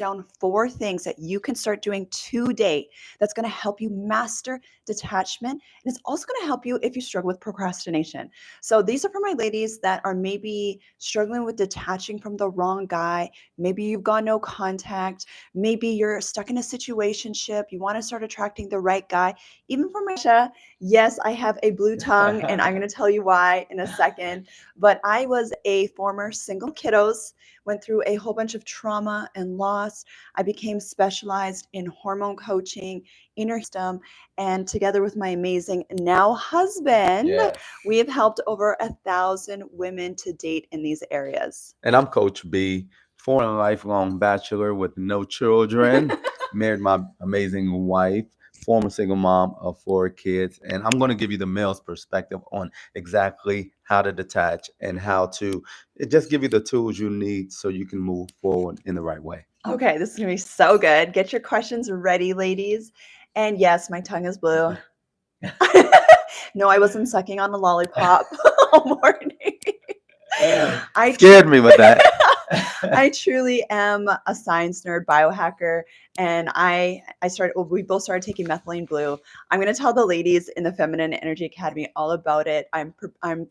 down 4 things that you can start doing today that's going to help you master detachment. And it's also going to help you if you struggle with procrastination. So these are for my ladies that are maybe struggling with detaching from the wrong guy. Maybe you've got no contact. Maybe you're stuck in a situationship. You want to start attracting the right guy. Even for my yes, I have a blue tongue, and I'm going to tell you why in a second. But I was a former single kiddos, went through a whole bunch of trauma and loss. I became specialized in hormone coaching, inner system, and together with my amazing now husband, Yes. we have helped over 1,000 women to date in these areas. And I'm Coach B, former lifelong bachelor with no children, married my amazing wife, former single mom of 4 kids. And I'm going to give you the male's perspective on exactly how to detach and how to just give you the tools you need so you can move forward in the right way. Okay, this is going to be so good. Get your questions ready, ladies. And yes, my tongue is blue. No, I wasn't sucking on a lollipop all morning. I Scared me with that. I truly am a science nerd, biohacker, and I started. Well, we both started taking methylene blue. I'm going to tell the ladies in the Feminine Energy Academy all about it. I'm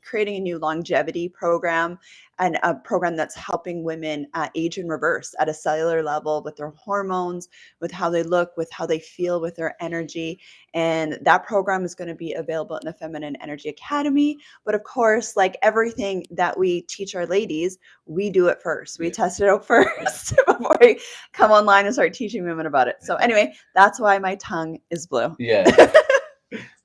creating a new longevity program, and a program that's helping women age in reverse at a cellular level with their hormones, with how they look, with how they feel, with their energy. And that program is going to be available in the Feminine Energy Academy. But of course, like everything that we teach our ladies, we do it first. We Yes. test it out first before we come online and start teaching women about it. So anyway, that's why my tongue is blue. Yes.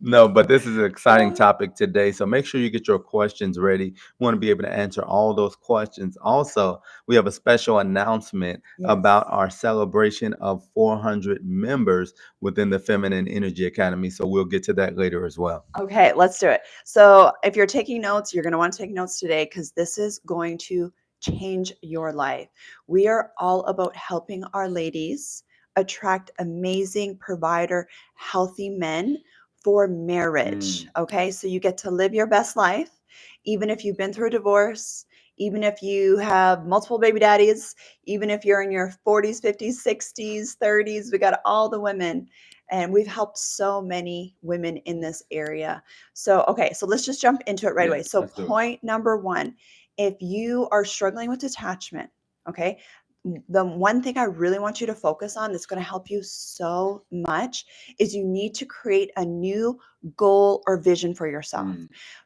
No, but this is an exciting topic today. So make sure you get your questions ready. We want to be able to answer all those questions. Also, we have a special announcement Yes. about our celebration of 400 members within the Feminine Energy Academy. So we'll get to that later as well. Okay, let's do it. So if you're taking notes, you're going to want to take notes today because this is going to change your life. We are all about helping our ladies attract amazing provider, healthy men for marriage. Okay, so you get to live your best life, even if you've been through a divorce, even if you have multiple baby daddies, even if you're in your 40s, 50s, 60s, 30s. We got all the women, and we've helped so many women in this area. So, okay, so let's just jump into it right away. Yes, So, let's do it. point number one, if you are struggling with detachment, okay, the one thing I really want you to focus on that's going to help you so much is you need to create a new goal or vision for yourself.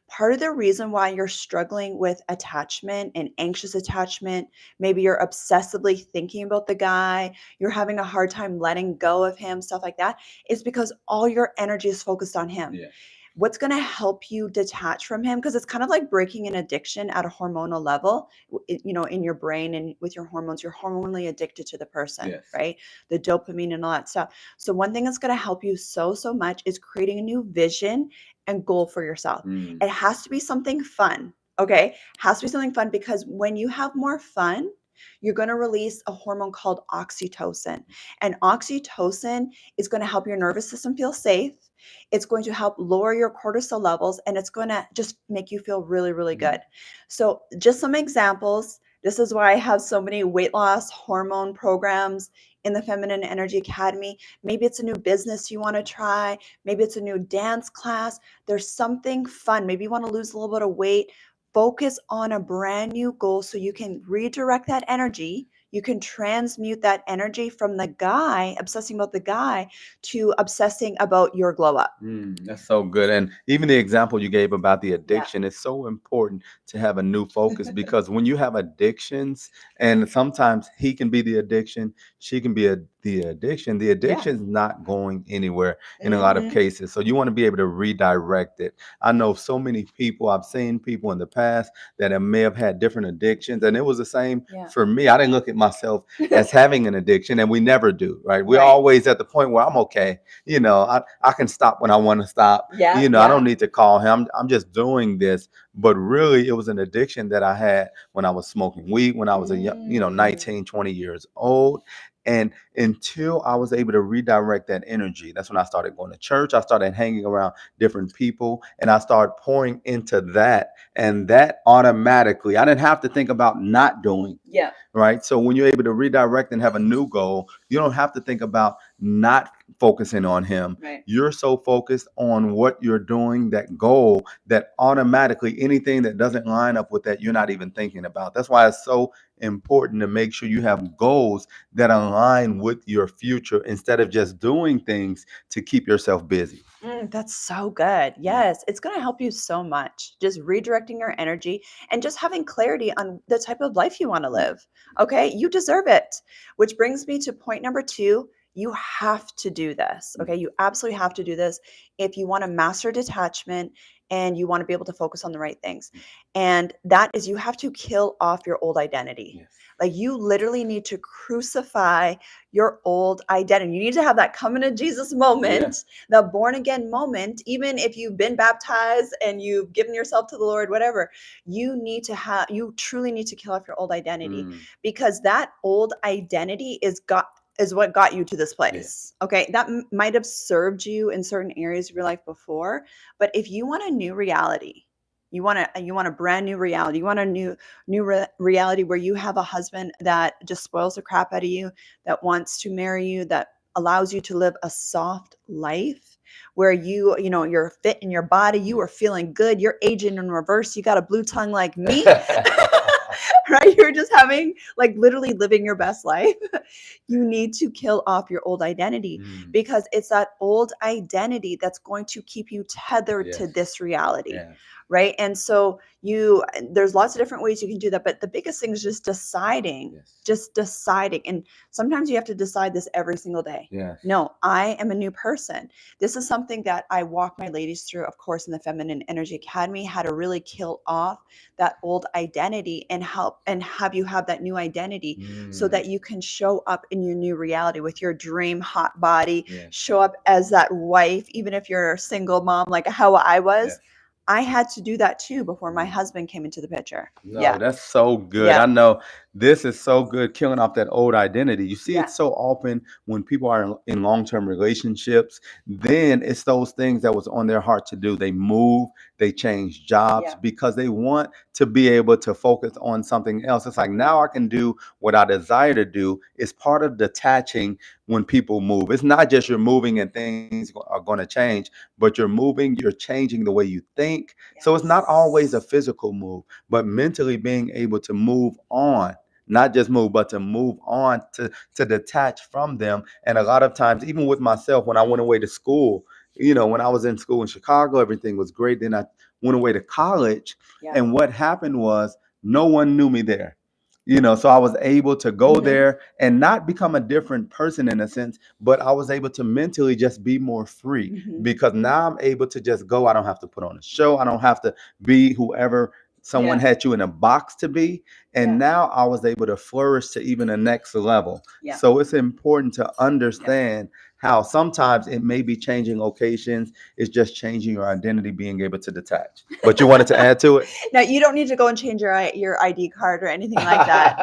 Part of the reason why you're struggling with attachment and anxious attachment, maybe you're obsessively thinking about the guy, you're having a hard time letting go of him, stuff like that, is because all your energy is focused on him. Yeah. What's going to help you detach from him, because it's kind of like breaking an addiction at a hormonal level, in your brain and with your hormones. You're hormonally addicted to the person. Yes. Right? The dopamine and all that stuff. So one thing that's going to help you so much is creating a new vision and goal for yourself. It has to be something fun. Okay, has to be something fun, because when you have more fun, you're going to release a hormone called oxytocin. And oxytocin is going to help your nervous system feel safe. It's going to help lower your cortisol levels, and it's going to just make you feel really good. So just some examples. This is why I have so many weight loss hormone programs in the Feminine Energy Academy. Maybe it's a new business you want to try. Maybe it's a new dance class. There's something fun. Maybe you want to lose a little bit of weight. Focus on a brand new goal so you can redirect that energy. You can transmute that energy from the guy, obsessing about the guy, to obsessing about your glow up. That's so good. And even the example you gave about the addiction is so important to have a new focus, because when you have addictions, and sometimes he can be the addiction, she can be the addiction, the addiction is not going anywhere in a lot of cases. So you want to be able to redirect it. I know so many people, I've seen people in the past that may have had different addictions, and it was the same for me. I didn't look at myself as having an addiction, and we never do, right? We're always at the point where I'm okay. I can stop when I want to stop. I don't need to call him. I'm just doing this. But really, it was an addiction that I had when I was smoking weed, when I was a young, 19, 20 years old. And until I was able to redirect that energy, that's when I started going to church. I started hanging around different people and I started pouring into that. And that automatically, I didn't have to think about not doing. Yeah. Right. So when you're able to redirect and have a new goal, you don't have to think about not focusing on him. Right. You're so focused on what you're doing, that goal, that automatically anything that doesn't line up with that, you're not even thinking about. That's why it's so important to make sure you have goals that align with your future instead of just doing things to keep yourself busy. That's so good. Yeah. Yes, it's going to help you so much. Just redirecting your energy and just having clarity on the type of life you want to live. Okay, you deserve it. Which brings me to point number 2. You have to do this. Okay, you absolutely have to do this if you want to master detachment and you want to be able to focus on the right things. And that is, you have to kill off your old identity. Yes. Like, you literally need to crucify your old identity. You need to have that coming to Jesus moment, the born again moment. Even if you've been baptized and you've given yourself to the Lord, whatever, you truly need to kill off your old identity, because that old identity is what got you to this place. Okay, that might have served you in certain areas of your life before, but if you want a new reality, you want a brand new reality, you want a new reality where you have a husband that just spoils the crap out of you, that wants to marry you, that allows you to live a soft life, where you're fit in your body, you are feeling good, you're aging in reverse, you got a blue tongue like me. Right? You're just having, like, literally living your best life. You need to kill off your old identity, because it's that old identity that's going to keep you tethered to this reality. Right? And so there's lots of different ways you can do that, but the biggest thing is just deciding. And sometimes you have to decide this every single day. No, I am a new person. This is something that I walk my ladies through, of course, in the Feminine Energy Academy, how to really kill off that old identity and have you have that new identity, so that you can show up in your new reality with your dream hot body, show up as that wife, even if you're a single mom, like how I was. I had to do that too before my husband came into the picture. No, that's so good. I know this is so good, killing off that old identity. You see it so often when people are in long-term relationships, then it's those things that was on their heart to do. They move, they change jobs because they want to be able to focus on something else. It's like, now I can do what I desire to do. It's part of detaching when people move. It's not just you're moving and things are going to change, but you're moving, you're changing the way you think. So it's not always a physical move, but mentally being able to move on, not just move, but to move on, to detach from them. And a lot of times, even with myself, when I went away to school, when I was in school in Chicago, everything was great. Then I went away to college. And what happened was no one knew me there. So I was able to go there and not become a different person in a sense, but I was able to mentally just be more free, because now I'm able to just go. I don't have to put on a show. I don't have to be whoever someone had you in a box to be. And now I was able to flourish to even the next level. So it's important to understand how sometimes it may be changing locations. It's just changing your identity, being able to detach. But you wanted to add to it? No, you don't need to go and change your ID card or anything like that.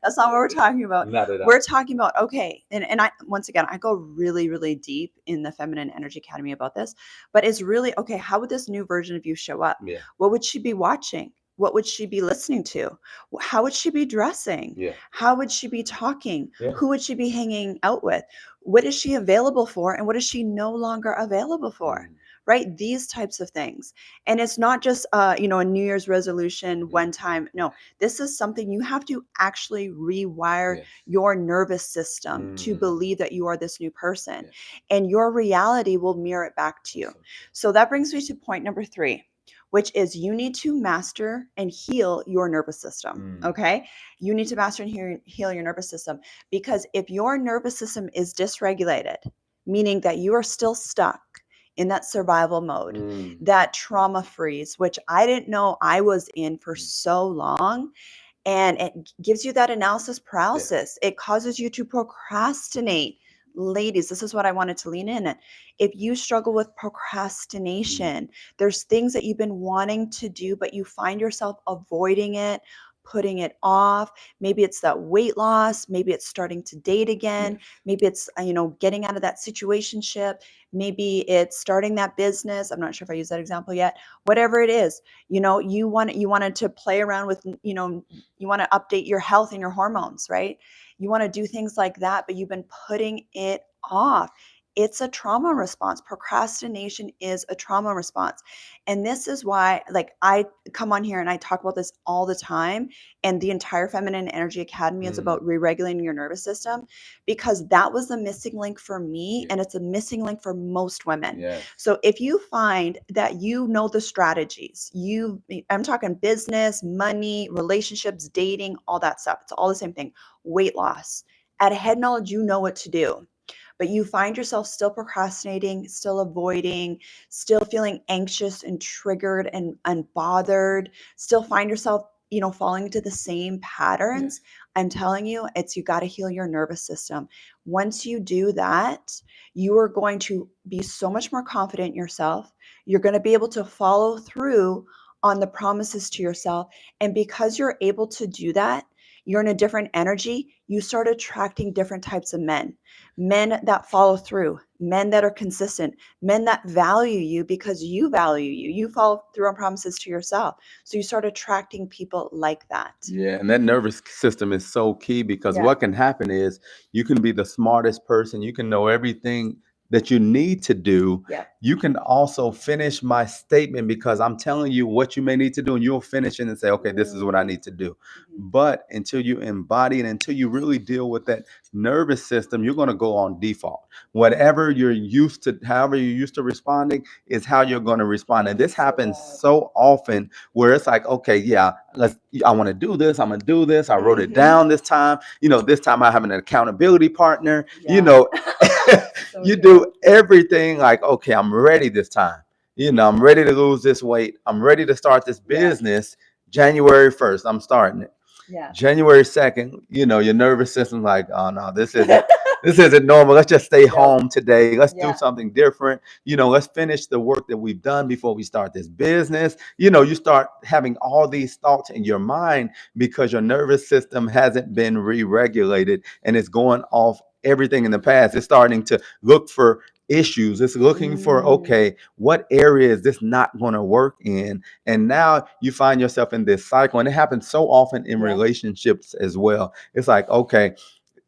That's not what we're talking about. Not at all. We're talking about, okay, and I, once again, I go really, really deep in the Feminine Energy Academy about this, but it's really, okay, how would this new version of you show up? What would she be watching? What would she be listening to? How would she be dressing? How would she be talking? Who would she be hanging out with? What is she available for? And what is she no longer available for? Right? These types of things. And it's not just, a New Year's resolution one time. No, this is something you have to actually rewire your nervous system to believe that you are this new person, and your reality will mirror it back to you. So that brings me to point number 3, which is you need to master and heal your nervous system. Okay. You need to master and heal your nervous system, because if your nervous system is dysregulated, meaning that you are still stuck in that survival mode, that trauma freeze, which I didn't know I was in for so long. And it gives you that analysis paralysis. It causes you to procrastinate. Ladies, this is what I wanted to lean in at. If you struggle with procrastination, there's things that you've been wanting to do, but you find yourself avoiding it, putting it off. Maybe it's that weight loss. Maybe it's starting to date again. Yes. Maybe it's, getting out of that situationship. Maybe it's starting that business. I'm not sure if I used that example yet. Whatever it is, you wanted to play around with, you want to update your health and your hormones, right? You want to do things like that, but you've been putting it off. It's a trauma response. Procrastination is a trauma response. And this is why, like, I come on here and I talk about this all the time. And the entire Feminine Energy Academy is Mm. about re-regulating your nervous system, because that was the missing link for me. Yeah. And it's a missing link for most women. Yes. So if you find that you know the strategies, I'm talking business, money, relationships, dating, all that stuff. It's all the same thing. Weight loss. At head knowledge, you know what to do, but you find yourself still procrastinating, still avoiding, still feeling anxious and triggered and bothered, still find yourself, falling into the same patterns. Yes. I'm telling you, you got to heal your nervous system. Once you do that, you are going to be so much more confident in yourself. You're going to be able to follow through on the promises to yourself. And because you're able to do that, you're in a different energy. You start attracting different types of men that follow through, men that are consistent, men that value you because you value you. You follow through on promises to yourself. So you start attracting people like that. Yeah, and that nervous system is so key because Yeah. what can happen is you can be the smartest person, you can know everything that you need to do. Yeah. You can also finish my statement because I'm telling you what you may need to do, and you'll finish it and say, okay, this is what I need to do. Mhm. But until you embody it, until you really deal with that nervous system, you're going to go on default. Whatever you're used to, however you're used to responding, is how you're going to respond. And this happens so often where it's like, okay, yeah, I want to do this. I'm going to do this. I wrote it down this time. This time I have an accountability partner. Yeah. So You true. do everything like, okay, I'm ready this time. I'm ready to lose this weight. I'm ready to start this Yeah. business. January 1st, I'm starting it. Yeah. January 2nd, your nervous system's like, oh no, this isn't normal. Let's just stay home today. Let's do Yeah. something different. Let's finish the work that we've done before we start this business. You start having all these thoughts in your mind because your nervous system hasn't been re-regulated and it's going off everything in the past. It's starting to look for issues. It's looking for, okay, what area is this not going to work in? And now you find yourself in this cycle. And it happens so often in Yeah. relationships as well. It's like, okay,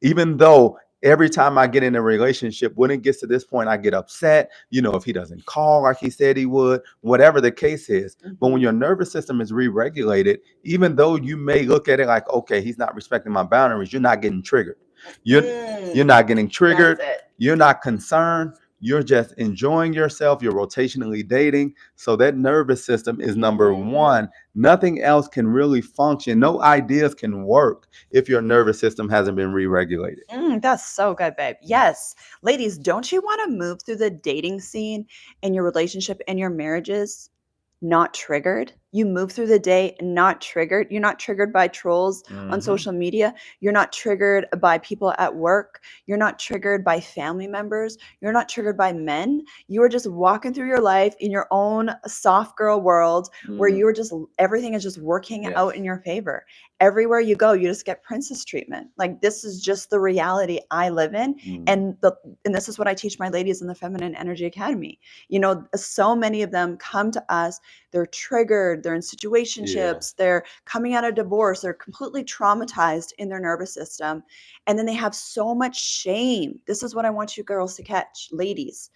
even though every time I get in a relationship, when it gets to this point, I get upset, if he doesn't call like he said he would, whatever the case is. But when your nervous system is re-regulated, even though you may look at it like, okay, he's not respecting my boundaries, you're not getting triggered. You're not getting triggered. That's it. You're not concerned. You're just enjoying yourself. You're rotationally dating. So that nervous system is number one. Nothing else can really function. No ideas can work if your nervous system hasn't been re-regulated. That's so good, babe. Yes. Ladies, don't you want to move through the dating scene and your relationship and your marriages not triggered? You move through the day not triggered. You're not triggered by trolls on social media. You're not triggered by people at work. You're not triggered by family members. You're not triggered by men. You are just walking through your life in your own soft girl world where you're just, everything is just working out in your favor. Everywhere you go, you just get princess treatment. Like, this is just the reality I live in. And this is what I teach my ladies in the Feminine Energy Academy. So many of them come to us, they're triggered, they're in situationships, they're coming out of divorce, they're completely traumatized in their nervous system. And then they have so much shame. This is what I want you girls to catch, ladies.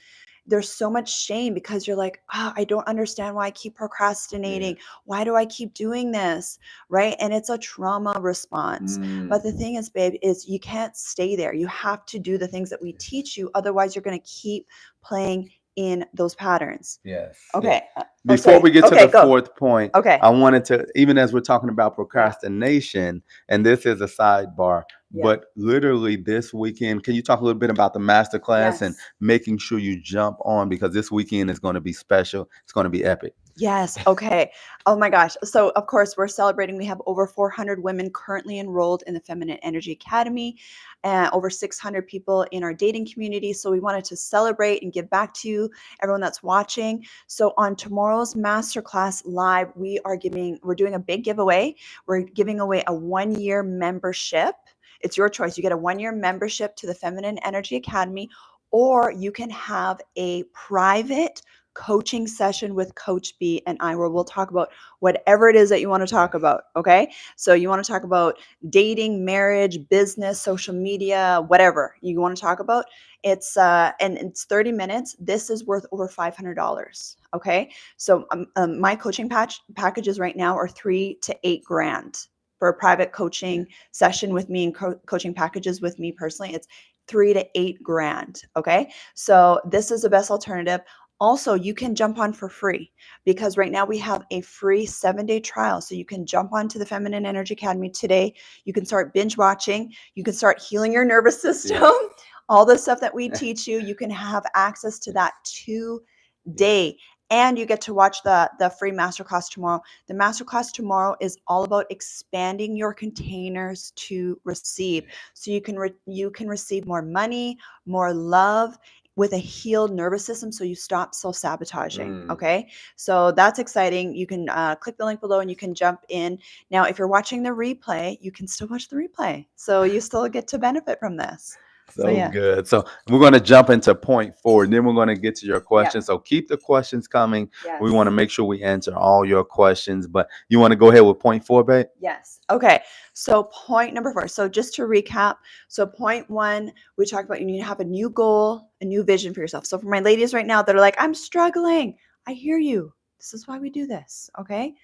There's so much shame because you're like, I don't understand why I keep procrastinating. Why do I keep doing this? Right? And it's a trauma response. But the thing is, babe, is you can't stay there. You have to do the things that we teach you. Otherwise, you're going to keep playing in those patterns. Yes. Okay. Before we get to the go. fourth point, Okay. I wanted to, even as we're talking about procrastination, and this is a sidebar, but literally this weekend, can you talk a little bit about the masterclass and making sure you jump on, because this weekend is going to be special. It's going to be epic. Yes. Okay. Oh my gosh. So, of course, we're celebrating. We have over 400 women currently enrolled in the Feminine Energy Academy, and over 600 people in our dating community. So, we wanted to celebrate and give back to you, everyone that's watching. So, on tomorrow's masterclass live, we're doing a big giveaway. We're giving away a 1 year membership. It's your choice. You get a 1 year membership to the Feminine Energy Academy, or you can have a private coaching session with Coach B and I, where we'll talk about whatever it is that you want to talk about. Okay. So you want to talk about dating, marriage, business, social media, whatever you want to talk about. And it's 30 minutes. This is worth over $500. Okay. So my coaching packages right now are 3 to 8 grand for a private coaching session with me and coaching packages with me personally. It's 3 to 8 grand. Okay. So this is the best alternative. Also, you can jump on for free because right now we have a free 7-day trial. So you can jump onto the Feminine Energy Academy today. You can start binge watching. You can start healing your nervous system. Yes. All the stuff that we teach you, you can have access to that today. And you get to watch the free masterclass tomorrow. The masterclass tomorrow is all about expanding your containers to receive. So you can receive more money, more love, with a healed nervous system, so you stop self-sabotaging. Okay, so that's exciting. You can click the link below and you can jump in. Now, if you're watching the replay, you can still watch the replay, so you still get to benefit from this. So So yeah. good. So we're going to jump into point 4, and then we're going to get to your Yeah. questions. So keep the questions coming. Yes. We want to make sure we answer all your questions. But you want to go ahead with point 4, babe? Yes. Okay. So point number 4. So just to recap, so point 1, we talked about you need to have a new goal, a new vision for yourself. So for my ladies right now that are like, I'm struggling, I hear you. This is why we do this. Okay.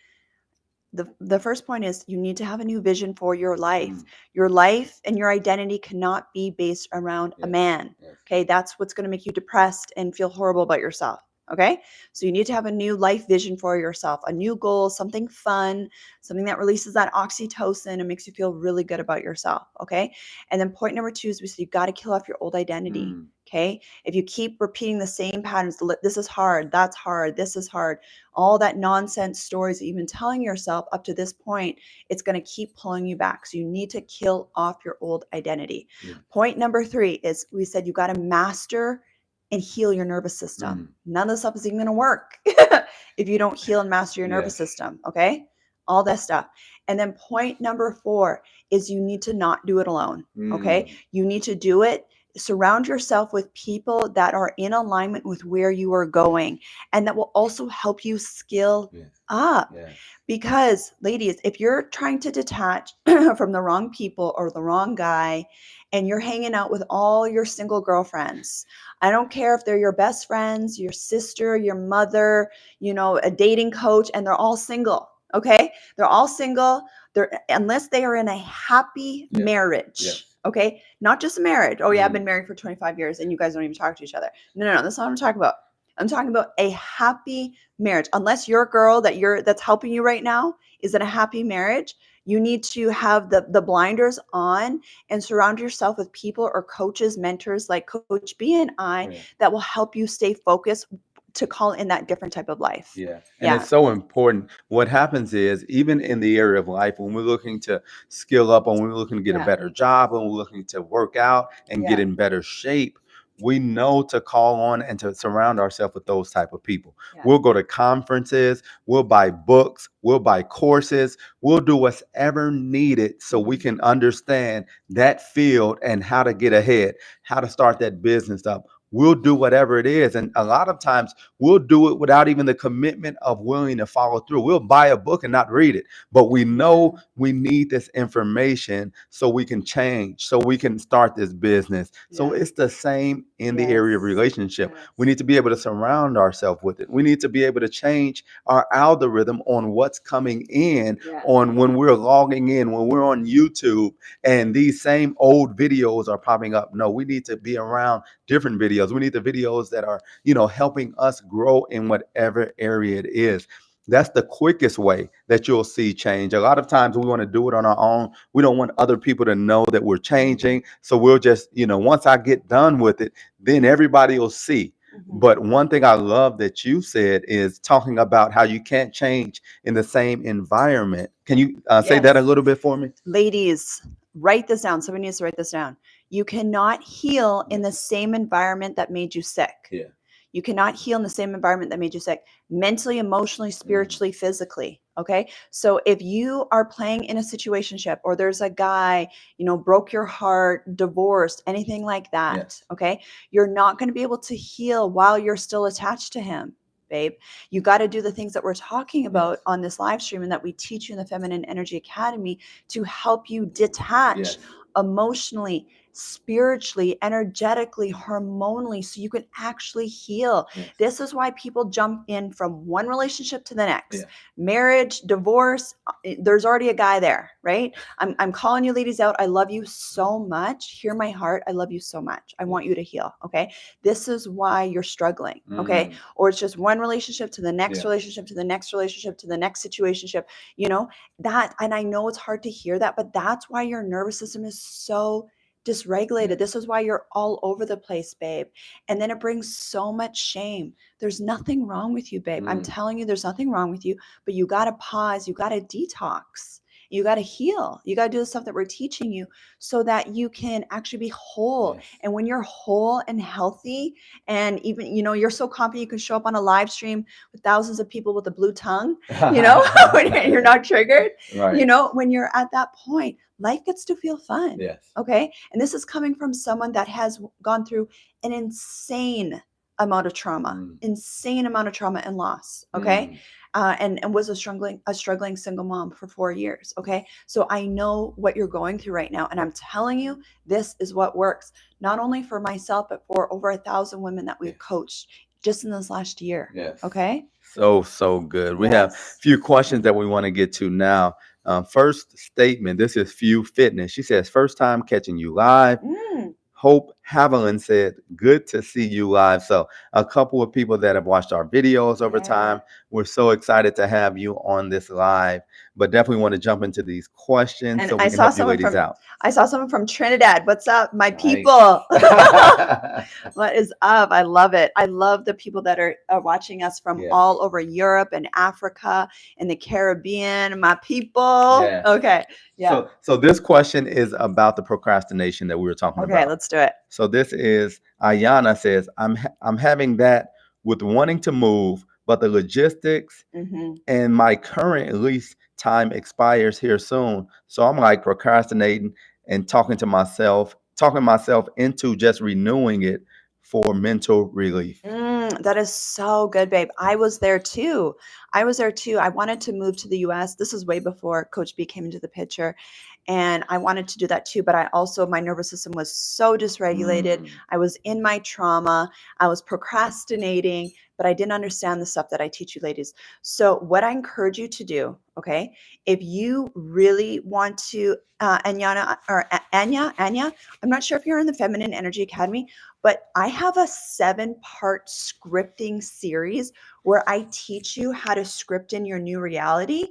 The first point is you need to have a new vision for your life. Your life and your identity cannot be based around a man. Okay, that's what's going to make you depressed and feel horrible about yourself. Okay, so you need to have a new life vision for yourself, a new goal, something fun, something that releases that oxytocin and makes you feel really good about yourself. Okay, and then point number 2 is we said you got to kill off your old identity. Okay, if you keep repeating the same patterns, this is hard, that's hard, this is hard, all that nonsense stories that you've been telling yourself up to this point, it's going to keep pulling you back. So you need to kill off your old identity. Point number 3 is we said you got to master and heal your nervous system. None of this stuff is even going to work if you don't heal and master your nervous system. Okay, all that stuff. And then point number 4 is you need to not do it alone. Okay, you need to do it. Surround yourself with people that are in alignment with where you are going and that will also help you skill up. Because, ladies, if you're trying to detach from the wrong people or the wrong guy and you're hanging out with all your single girlfriends, I don't care if they're your best friends, your sister, your mother, a dating coach, and they're all single. Okay, they're all single. Unless they are in a happy marriage. Okay, not just a marriage. Oh yeah, I've been married for 25 years and you guys don't even talk to each other. No, that's not what I'm talking about. I'm talking about a happy marriage. Unless your girl that's helping you right now is in a happy marriage, you need to have the blinders on and surround yourself with people or coaches, mentors like Coach B and I that will help you stay focused to call in that different type of life. And it's so important. What happens is, even in the area of life, when we're looking to skill up, when we're looking to get a better job, when we're looking to work out and get in better shape, we know to call on and to surround ourselves with those type of people. We'll go to conferences, we'll buy books, we'll buy courses, we'll do whatever needed so we can understand that field and how to get ahead, how to start that business up. We'll do whatever it is. And a lot of times we'll do it without even the commitment of willing to follow through. We'll buy a book and not read it, but we know we need this information so we can change, so we can start this business. So it's the same in the area of relationship. We need to be able to surround ourselves with it. We need to be able to change our algorithm on what's coming in, on when we're logging in, when we're on YouTube and these same old videos are popping up. No, we need to be around different videos. We need the videos that are, helping us grow in whatever area it is. That's the quickest way that you'll see change. A lot of times we want to do it on our own. We don't want other people to know that we're changing. So we'll just, once I get done with it, then everybody will see. Mhm. But one thing I love that you said is talking about how you can't change in the same environment. Can you say that a Yes. little bit for me? Ladies, write this down. Somebody needs to write this down. You cannot heal in the Yes. same environment that made you sick. Yeah. You cannot heal in the same environment that made you sick, mentally, emotionally, Mm. spiritually, physically. Okay. So if you are playing in a situationship or there's a guy, broke your heart, divorced, anything like that, Yes. okay, you're not going to be able to heal while you're still attached to him, babe. You got to do the things that we're talking about Yes. on this live stream and that we teach you in the Feminine Energy Academy to help you detach Yes. emotionally, spiritually, energetically, hormonally, so you can actually heal. Yes. This is why people jump in from one relationship to the next. Yeah. Marriage, divorce, there's already a guy there, right? I'm calling you ladies out. I love you so much. Hear my heart. I love you so much. I want Yes. you to heal, okay? This is why you're struggling, okay? Mm. Or it's just one relationship to the next Yeah. relationship to the next relationship to the next situationship, that, and I know it's hard to hear that, but that's why your nervous system is so dysregulated. Yes. This is why you're all over the place, babe. And then it brings so much shame. There's nothing wrong with you, babe. I'm Mm. telling you, there's nothing wrong with you, but you got to pause. You got to detox. You got to heal. You got to do the stuff that we're teaching you so that you can actually be whole. Yes. And when you're whole and healthy, and even, you're so confident you can show up on a live stream with thousands of people with a blue tongue, when you're not triggered, Right. when you're at that point, life gets to feel fun. Yes. Okay. And this is coming from someone that has gone through an insane amount of trauma, Mm. insane amount of trauma and loss. Okay. Mm. And was a struggling single mom for 4 years. Okay. So I know what you're going through right now. And I'm telling you, this is what works, not only for myself, but for over 1,000 women that we've Yes. coached just in this last year. Yes. Okay. So good. We have a Yes. few questions that we want to get to now. First statement. This is Few Fitness. She says, first time catching you live. Mm, Hope Haviland said, good to see you live. So a couple of people that have watched our videos over yeah. time, we're so excited to have you on this live, but definitely want to jump into these questions And so I we can saw help you someone ladies from out. I saw someone from Trinidad. What's up, my Nice. people? What is up? I love it. I love the people that are watching us from Yes. all over Europe and Africa and the Caribbean. My people. Yes. Okay. Yeah. So this question is about the procrastination that we were talking Okay. about. Let's do it. So this is Ayana says, I'm having that with wanting to move, but the logistics Hmm. and my current lease time expires here soon. So I'm like procrastinating and talking myself into just renewing it for mental relief. That is so good, babe. I was there too. I was there too. I wanted to move to the US. This is way before Coach B came into the picture. And I wanted to do that too. But my nervous system was so dysregulated. Mm. I was in my trauma. I was procrastinating, but I didn't understand the stuff that I teach you ladies. So, what I encourage you to do, okay, if you really want to, Anya, I'm not sure if you're in the Feminine Energy Academy, but I have a 7-part scripting series where I teach you how to script in your new reality.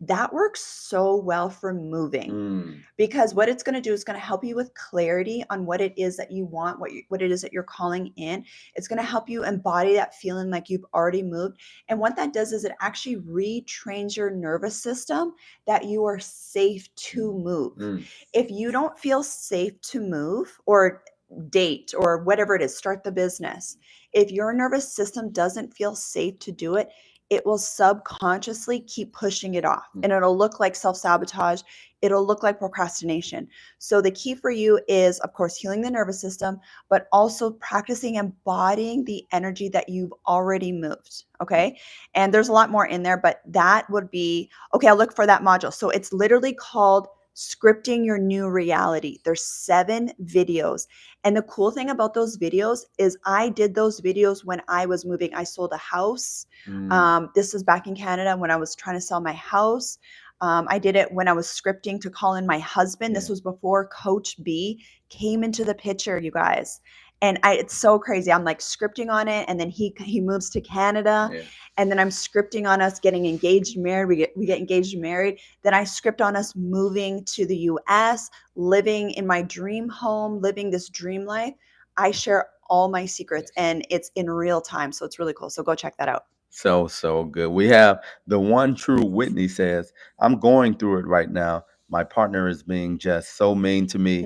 That works so well for moving, Mm. because what it's going to do is going to help you with clarity on what it is that you want, what it is that you're calling in. It's going to help you embody that feeling like you've already moved. And what that does is it actually retrains your nervous system that you are safe to move. Mm. If you don't feel safe to move or date or whatever it is, start the business, if your nervous system doesn't feel safe to do it, it will subconsciously keep pushing it off, and it'll look like self-sabotage. It'll look like procrastination. So the key for you is, of course, healing the nervous system, but also practicing embodying the energy that you've already moved. Okay. And there's a lot more in there, but that would be okay. I'll look for that module. So it's literally called Scripting Your New Reality. There's 7 videos. And the cool thing about those videos is I did those videos when I was moving. I sold a house. Mm. This was back in Canada when I was trying to sell my house. I did it when I was scripting to call in my husband. This Yeah. was before Coach B came into the picture, you guys. And it's so crazy. I'm like scripting on it, and then he moves to Canada, Yeah. and then I'm scripting on us getting engaged, married. We get engaged and married. Then I script on us moving to the US, living in my dream home, living this dream life. I share all my secrets, Yes. and it's in real time. So it's really cool. So go check that out. So good. We have the one true Whitney says, I'm going through it right now. My partner is being just so mean to me.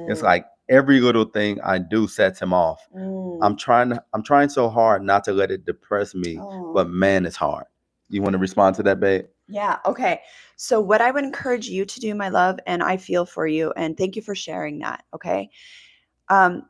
It's Mm, like every little thing I do sets him off. mm. I'm trying so hard not to let it depress me, Oh. but man, it's hard. You want to respond to that, babe? Yeah. Okay. So, what I would encourage you to do, my love, and I feel for you, and thank you for sharing that. Okay. Um,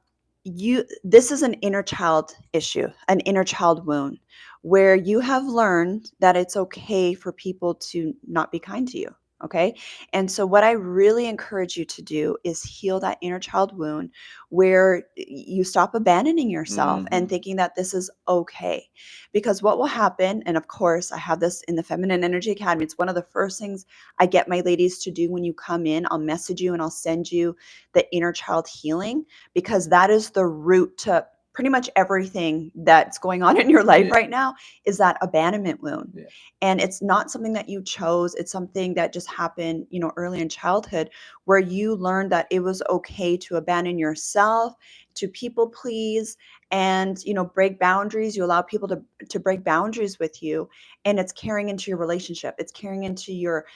this is an inner child issue, an inner child wound, where you have learned that it's okay for people to not be kind to you. Okay. And so, what I really encourage you to do is heal that inner child wound where you stop abandoning yourself and Hmm. thinking that this is okay. Because what will happen, and of course, I have this in the Feminine Energy Academy, it's one of the first things I get my ladies to do when you come in. I'll message you and I'll send you the inner child healing, because that is the root to pretty much everything that's going on in your life Yeah. right now, is that abandonment wound. Yeah. And it's not something that you chose. It's something that just happened, early in childhood, where you learned that it was okay to abandon yourself, to people please, and break boundaries. You allow people to break boundaries with you, and it's carrying into your relationship. It's carrying into your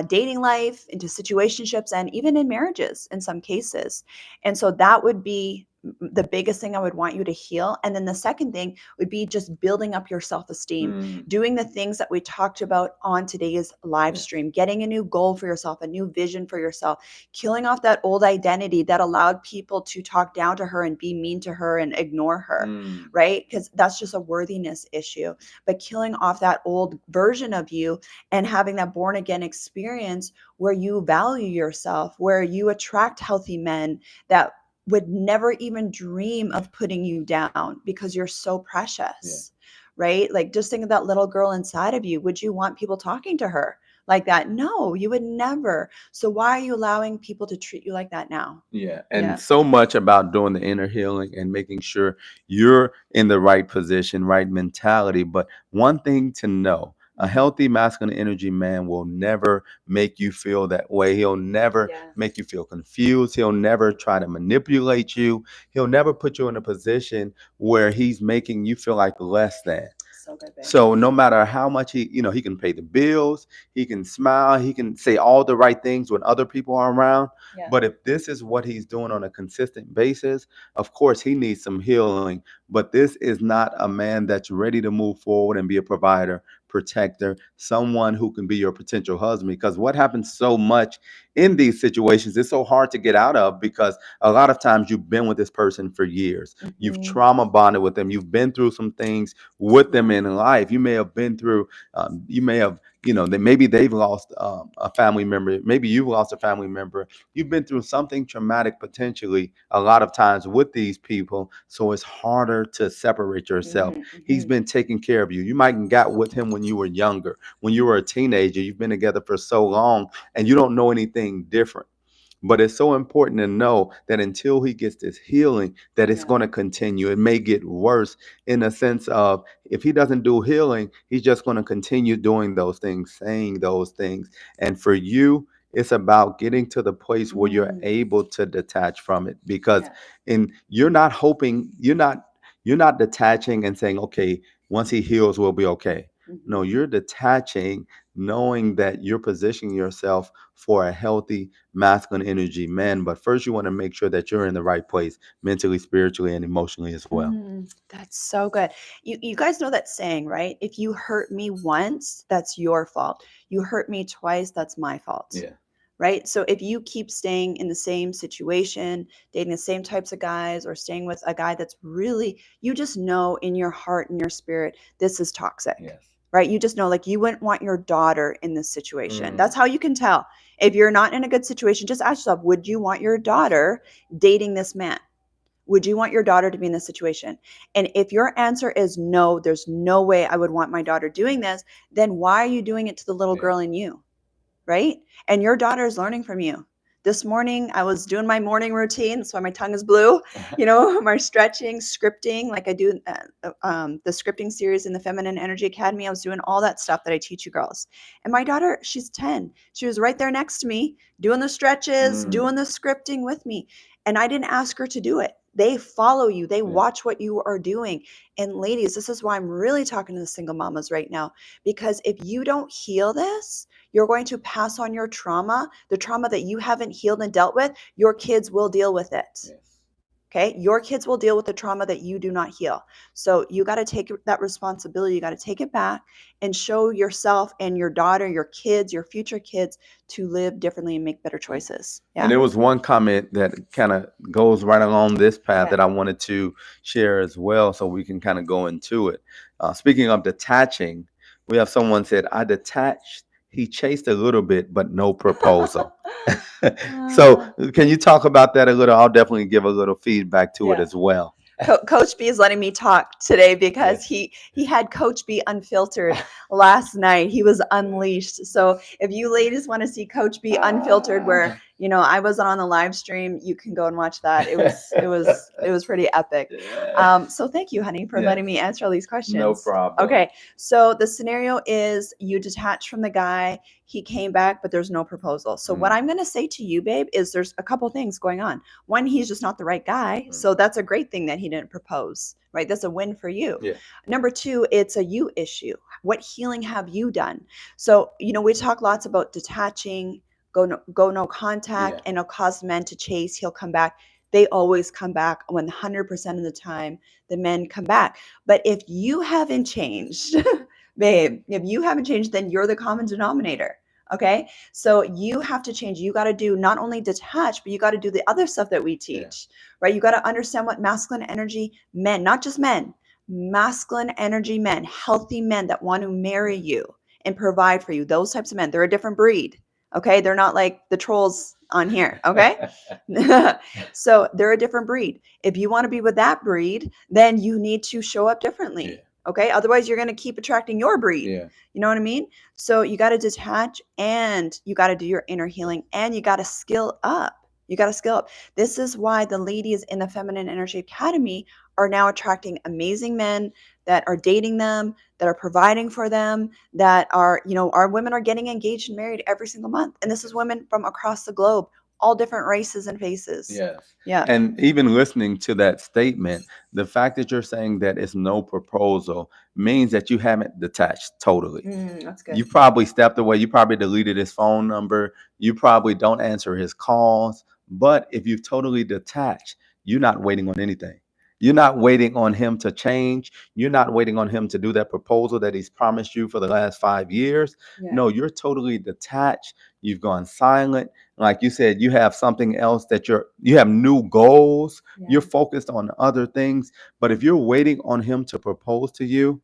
dating life, into situationships, and even in marriages in some cases. And so that would be the biggest thing I would want you to heal. And then the second thing would be just building up your self-esteem, Mm. doing the things that we talked about on today's live Yeah. stream, getting a new goal for yourself, a new vision for yourself, killing off that old identity that allowed people to talk down to her and be mean to her and ignore her, Mm. right? Because that's just a worthiness issue. But killing off that old version of you and having that born again experience where you value yourself, where you attract healthy men that would never even dream of putting you down because you're so precious, right? Like, just think of that little girl inside of you. Would you want people talking to her like that? No, you would never. So why are you allowing people to treat you like that now? Yeah, and Yeah. so much about doing the inner healing and making sure you're in the right position, right mentality. But one thing to know, a Mhm. healthy masculine energy man will never make you feel that way. He'll never Yeah. make you feel confused. He'll never try to manipulate you. He'll never put you in a position where he's making you feel like less than. So good, babe. So no matter how much he can pay the bills, he can smile, he can say all the right things when other people are around. Yeah. But if this is what he's doing on a consistent basis, of course he needs some healing. But this is not a man that's ready to move forward and be a provider, protector, someone who can be your potential husband. Because what happens so much in these situations, it's so hard to get out of because a lot of times you've been with this person for years. You've Mhm. trauma bonded with them. You've been through some things with them in life. You may have been through, you may have, maybe they've lost a family member. Maybe you've lost a family member. You've been through something traumatic potentially a lot of times with these people. So it's harder to separate yourself. Mhm. He's Mhm. been taking care of you. You might have got with him when you were younger, when you were a teenager. You've been together for so long and you don't know anything different. But it's so important to know that until he gets this healing, that it's Yeah. going to continue. It may get worse in the sense of if he doesn't do healing, he's just going to continue doing those things, saying those things. And for you, it's about getting to the place where you're Mm. able to detach from it because Yes. you're not hoping, you're not detaching and saying, okay, once he heals, we'll be okay. No, Mhm. you're detaching, knowing that you're positioning yourself for a healthy masculine energy man. But first, you want to make sure that you're in the right place mentally, spiritually, and emotionally as well. That's so good. You guys know that saying, right? If you hurt me once, that's your fault. You hurt me twice, that's my fault. Yeah. Right? So if you keep staying in the same situation, dating the same types of guys, or staying with a guy that's really, you just know in your heart and your spirit, this is toxic. Yes. Right? You just know, like, you wouldn't want your daughter in this situation. Mm. That's how you can tell. If you're not in a good situation, just ask yourself, would you want your daughter dating this man? Would you want your daughter to be in this situation? And if your answer is no, there's no way I would want my daughter doing this, then why are you doing it to the little Yeah. girl in you? Right? And your daughter is learning from you. This morning, I was doing my morning routine. That's why my tongue is blue. My stretching, scripting, like I do the scripting series in the Feminine Energy Academy. I was doing all that stuff that I teach you girls. And my daughter, she's 10. She was right there next to me, doing the stretches, Mm. doing the scripting with me. And I didn't ask her to do it. They follow you. They Yeah. watch what you are doing. And ladies, this is why I'm really talking to the single mamas right now, because if you don't heal this, you're going to pass on your trauma, the trauma that you haven't healed and dealt with. Your kids will deal with it. Yes. Okay. Your kids will deal with the trauma that you do not heal. So you got to take that responsibility. You got to take it back and show yourself and your daughter, your kids, your future kids to live differently and make better choices. And Yeah. there was one comment that kind of goes right along this path Okay. that I wanted to share as well, so we can kind of go into it. Speaking of detaching, we have someone said, I detached. He chased a little bit, but no proposal. So, can you talk about that a little? I'll definitely give a little feedback to it Yeah. as well. Coach B is letting me talk today because Yes. he had Coach B unfiltered last night. He was unleashed. So if you ladies want to see Coach B unfiltered, where I wasn't on the live stream, you can go and watch that. It was pretty epic. So thank you, honey, for letting me answer all these questions. No problem. Okay, so the scenario is you detach from the guy. He came back, but there's no proposal. So what I'm going to say to you, babe, is there's a couple things going on. One, he's just not the right guy. So that's a great thing that he didn't propose, right? That's a win for you. Yeah. Number two, it's a you issue. What healing have you done? So, we talk lots about detaching, go no contact, and it'll cause men to chase. He'll come back. They always come back 100% of the time. The men come back. But if you haven't changed, babe, if you haven't changed, then you're the common denominator. Okay. So you have to change. You got to do not only detach, but you got to do the other stuff that we teach, right? You got to understand what masculine energy men, not just men, masculine energy men, healthy men that want to marry you and provide for you. Those types of men, they're a different breed. Okay. They're not like the trolls on here. Okay. So they're a different breed. If you want to be with that breed, then you need to show up differently. Yeah. Okay. Otherwise, you're going to keep attracting your breed. Yeah. You know what I mean? So you got to detach, and you got to do your inner healing, and you got to skill up. You got to skill up. This is why the ladies in the Feminine Energy Academy are now attracting amazing men that are dating them, that are providing for them, that are, our women are getting engaged and married every single month. And this is women from across the globe, all different races and faces. Yes. Yeah. And even listening to that statement, the fact that you're saying that it's no proposal means that you haven't detached totally. That's good. You probably stepped away. You probably deleted his phone number. You probably don't answer his calls. But if you've totally detached, you're not waiting on anything. You're not waiting on him to change. You're not waiting on him to do that proposal that he's promised you for the last 5 years. Yeah. No, you're totally detached. You've gone silent. Like you said, you have something else that you have new goals. Yeah. You're focused on other things. But if you're waiting on him to propose to you,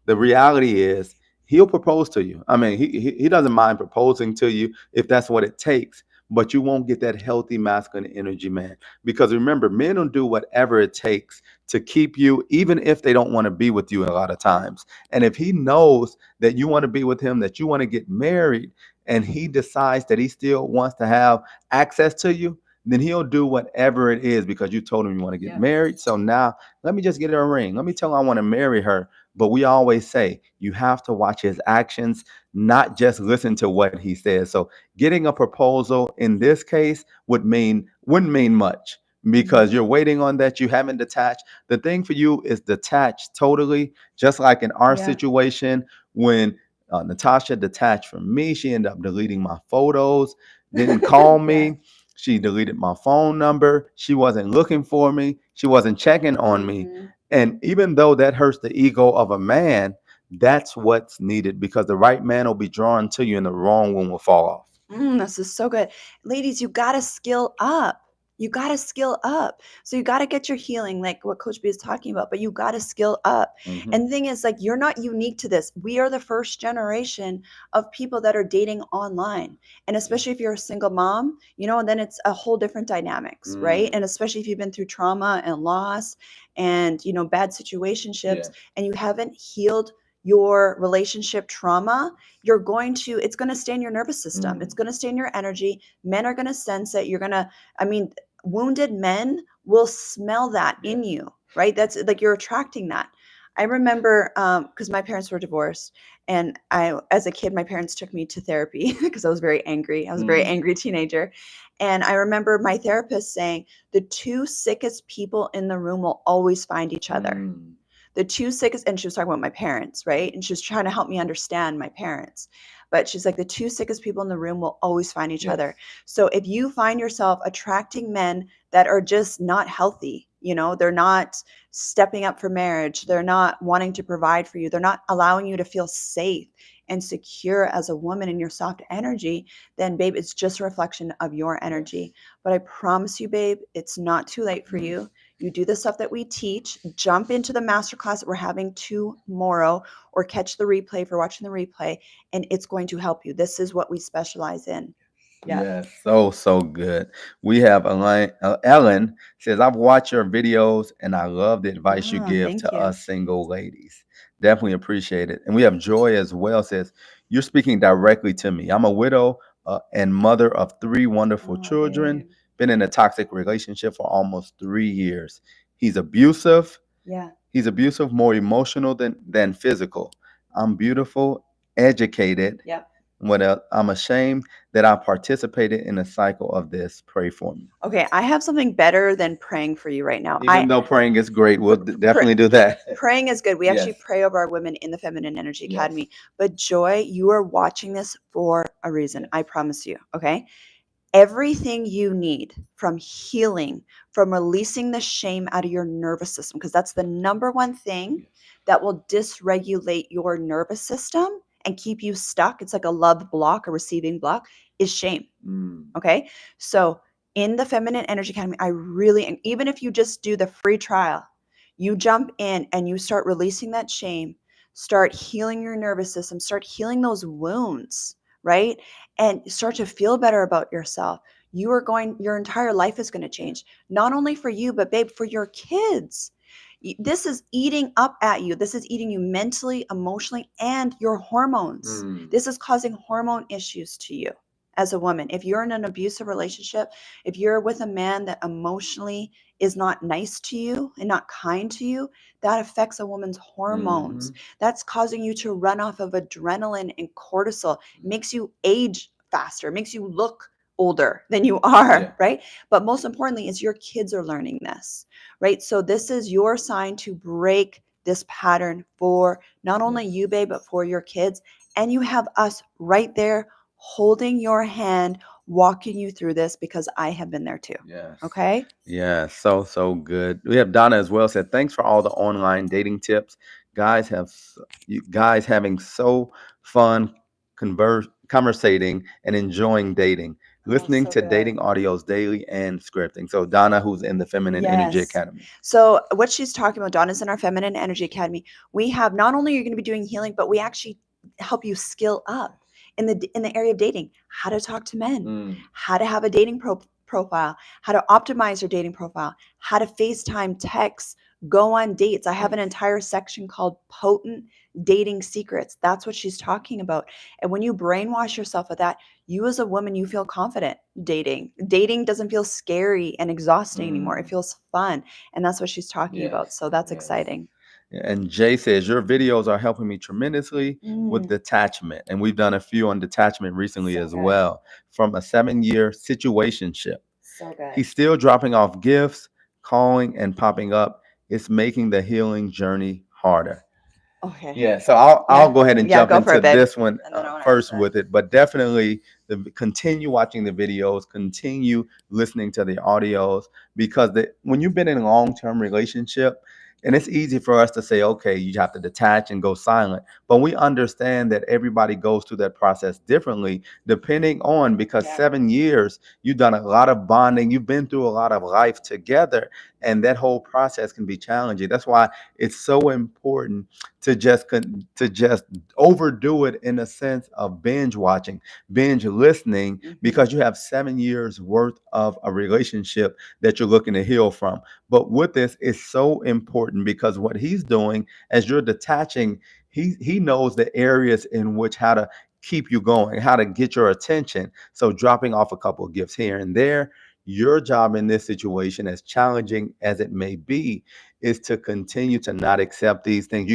the reality is he'll propose to you. I mean, he doesn't mind proposing to you if that's what it takes, but you won't get that healthy masculine energy man. Because remember, men will do whatever it takes to keep you, even if they don't want to be with you a lot of times. And if he knows that you want to be with him, that you want to get married, and he decides that he still wants to have access to you, then he'll do whatever it is because you told him you want to get married. So now let me just get her a ring. Let me tell her I want to marry her. But we always say you have to watch his actions, not just listen to what he says. So getting a proposal in this case wouldn't mean much because you're waiting on that. You haven't detached. The thing for you is detached totally, just like in our situation when Natasha detached from me. She ended up deleting my photos, didn't call me. She deleted my phone number. She wasn't looking for me. She wasn't checking on me. And even though that hurts the ego of a man, that's what's needed because the right man will be drawn to you and the wrong one will fall off. This is so good. Ladies, you got to skill up. You got to skill up. So you got to get your healing, like what Coach B is talking about, but you got to skill up. And the thing is, like, you're not unique to this. We are the first generation of people that are dating online. And especially if you're a single mom, and then it's a whole different dynamics, right? And especially if you've been through trauma and loss and, bad situationships and you haven't healed your relationship trauma, it's going to stay in your nervous system. It's going to stay in your energy. Men are going to sense it. Wounded men will smell that in you, right? That's like you're attracting that. I remember because my parents were divorced, and as a kid, my parents took me to therapy because I was very angry. I was a very Mm, angry teenager, and I remember my therapist saying the two sickest people in the room will always find each other. mm, The two sickest, and she was talking about my parents, right? And she was trying to help me understand my parents. But she's like, the two sickest people in the room will always find each yes. other. So if you find yourself attracting men that are just not healthy, they're not stepping up for marriage, they're not wanting to provide for you, they're not allowing you to feel safe and secure as a woman in your soft energy, then babe, it's just a reflection of your Yes. energy. But I promise you, babe, it's not too late for Mm, you. You do the stuff that we teach, jump into the masterclass that we're having tomorrow, or catch the replay if you're watching the replay, and it's going to help you. This is what we specialize in. Yeah. yes, so so good. We have Ellen says, "I've watched your videos and I love the advice you Ah, give thank to you. us single ladies. Definitely appreciate it." And we have Joy as well. Says, "You're speaking directly to me. I'm a widow and mother of three wonderful Oh, children. babe. Been in a toxic relationship for almost 3 years. He's abusive. Yeah. He's abusive, more emotional than physical. I'm beautiful, educated. Yep. What else? I'm ashamed that I participated in a cycle of this. Pray for me." Okay, I have something better than praying for you right now. Even though praying is great, we'll Pr- definitely do that. praying is good. We Yes. actually pray over our women in the Feminine Energy Yes. Academy. But Joy, you are watching this for a reason. I Yes. promise you. Okay. Everything you need from healing, from releasing the shame out of your nervous system, because that's the number one thing Yes. that will dysregulate your nervous system and keep you stuck. It's like a love block, a receiving block, is shame. Mm. Okay. So in the Feminine Energy Academy, I really, and even if you just do the free trial, you jump in and you start releasing that shame, start healing your nervous system, start healing those wounds, right? And start to feel better about yourself. Your entire life is going to Yes. change, not only for you, but babe, for your kids. This is eating up at you. This is eating you mentally, emotionally, and your hormones. Mm. This is causing hormone issues to you as a woman. If you're in an abusive relationship, if you're with a man that emotionally is not nice to you and not kind to you, that affects a woman's hormones. Mhm. That's causing you to run off of adrenaline and cortisol. It makes you age faster, makes you look older than you Yeah. are, right? But most importantly, is your kids are learning this, right? So this is your sign to break this pattern for not only Yes. you, babe, but for your kids. And you have us right there holding your hand, walking you through this because I have been there too. Yes. Okay. Yeah, so so good. We have Donna as well said, "Thanks for all the online dating tips. You guys having so fun conversating and enjoying dating. Oh, Listening so to good. dating audios daily and scripting." So Donna, who's in the Feminine Energy Yes. Academy. So what she's talking about, Donna's in our Feminine Energy Academy. We have not only are you going to be doing healing, but we actually help you skill up in the area of dating, how to talk to men, Mm, how to have a dating profile, how to optimize your dating profile, how to FaceTime, text, go on dates. I have an yes. entire section called Potent Dating Secrets. That's what she's talking about. And when you brainwash yourself with that, you as a woman, you feel confident dating. Dating doesn't feel scary and exhausting anymore. It Mm, feels fun. And that's what she's talking yes. about. So that's Yes. exciting. And Jay says, "Your videos are helping me tremendously with Mm, detachment." And we've done a few on detachment recently so as good. well, from a 7-year situationship. So good. He's still dropping off gifts, calling and popping up. It's making the healing journey harder. Okay. Yeah, so I'll Yeah. go ahead and Yeah. jump Go for into it, babe. this one And then I want to first answer. with it, but definitely continue watching the videos, continue listening to the audios, because when you've been in a long-term relationship, and it's easy for us to say, okay, you have to detach and go silent, but we understand that everybody goes through that process differently, depending on, because Yeah. 7 years, you've done a lot of bonding, you've been through a lot of life together, and that whole process can be challenging. That's why it's so important to just overdo it in a sense of binge watching, binge listening, Hmm. because you have 7 years worth of a relationship that you're looking to heal from. But with this, it's so important because what he's doing as you're detaching, he knows the areas in which how to keep you going, how to get your attention. So dropping off a couple of gifts here and there. Your job in this situation, as challenging as it may be, is to continue to not accept these things.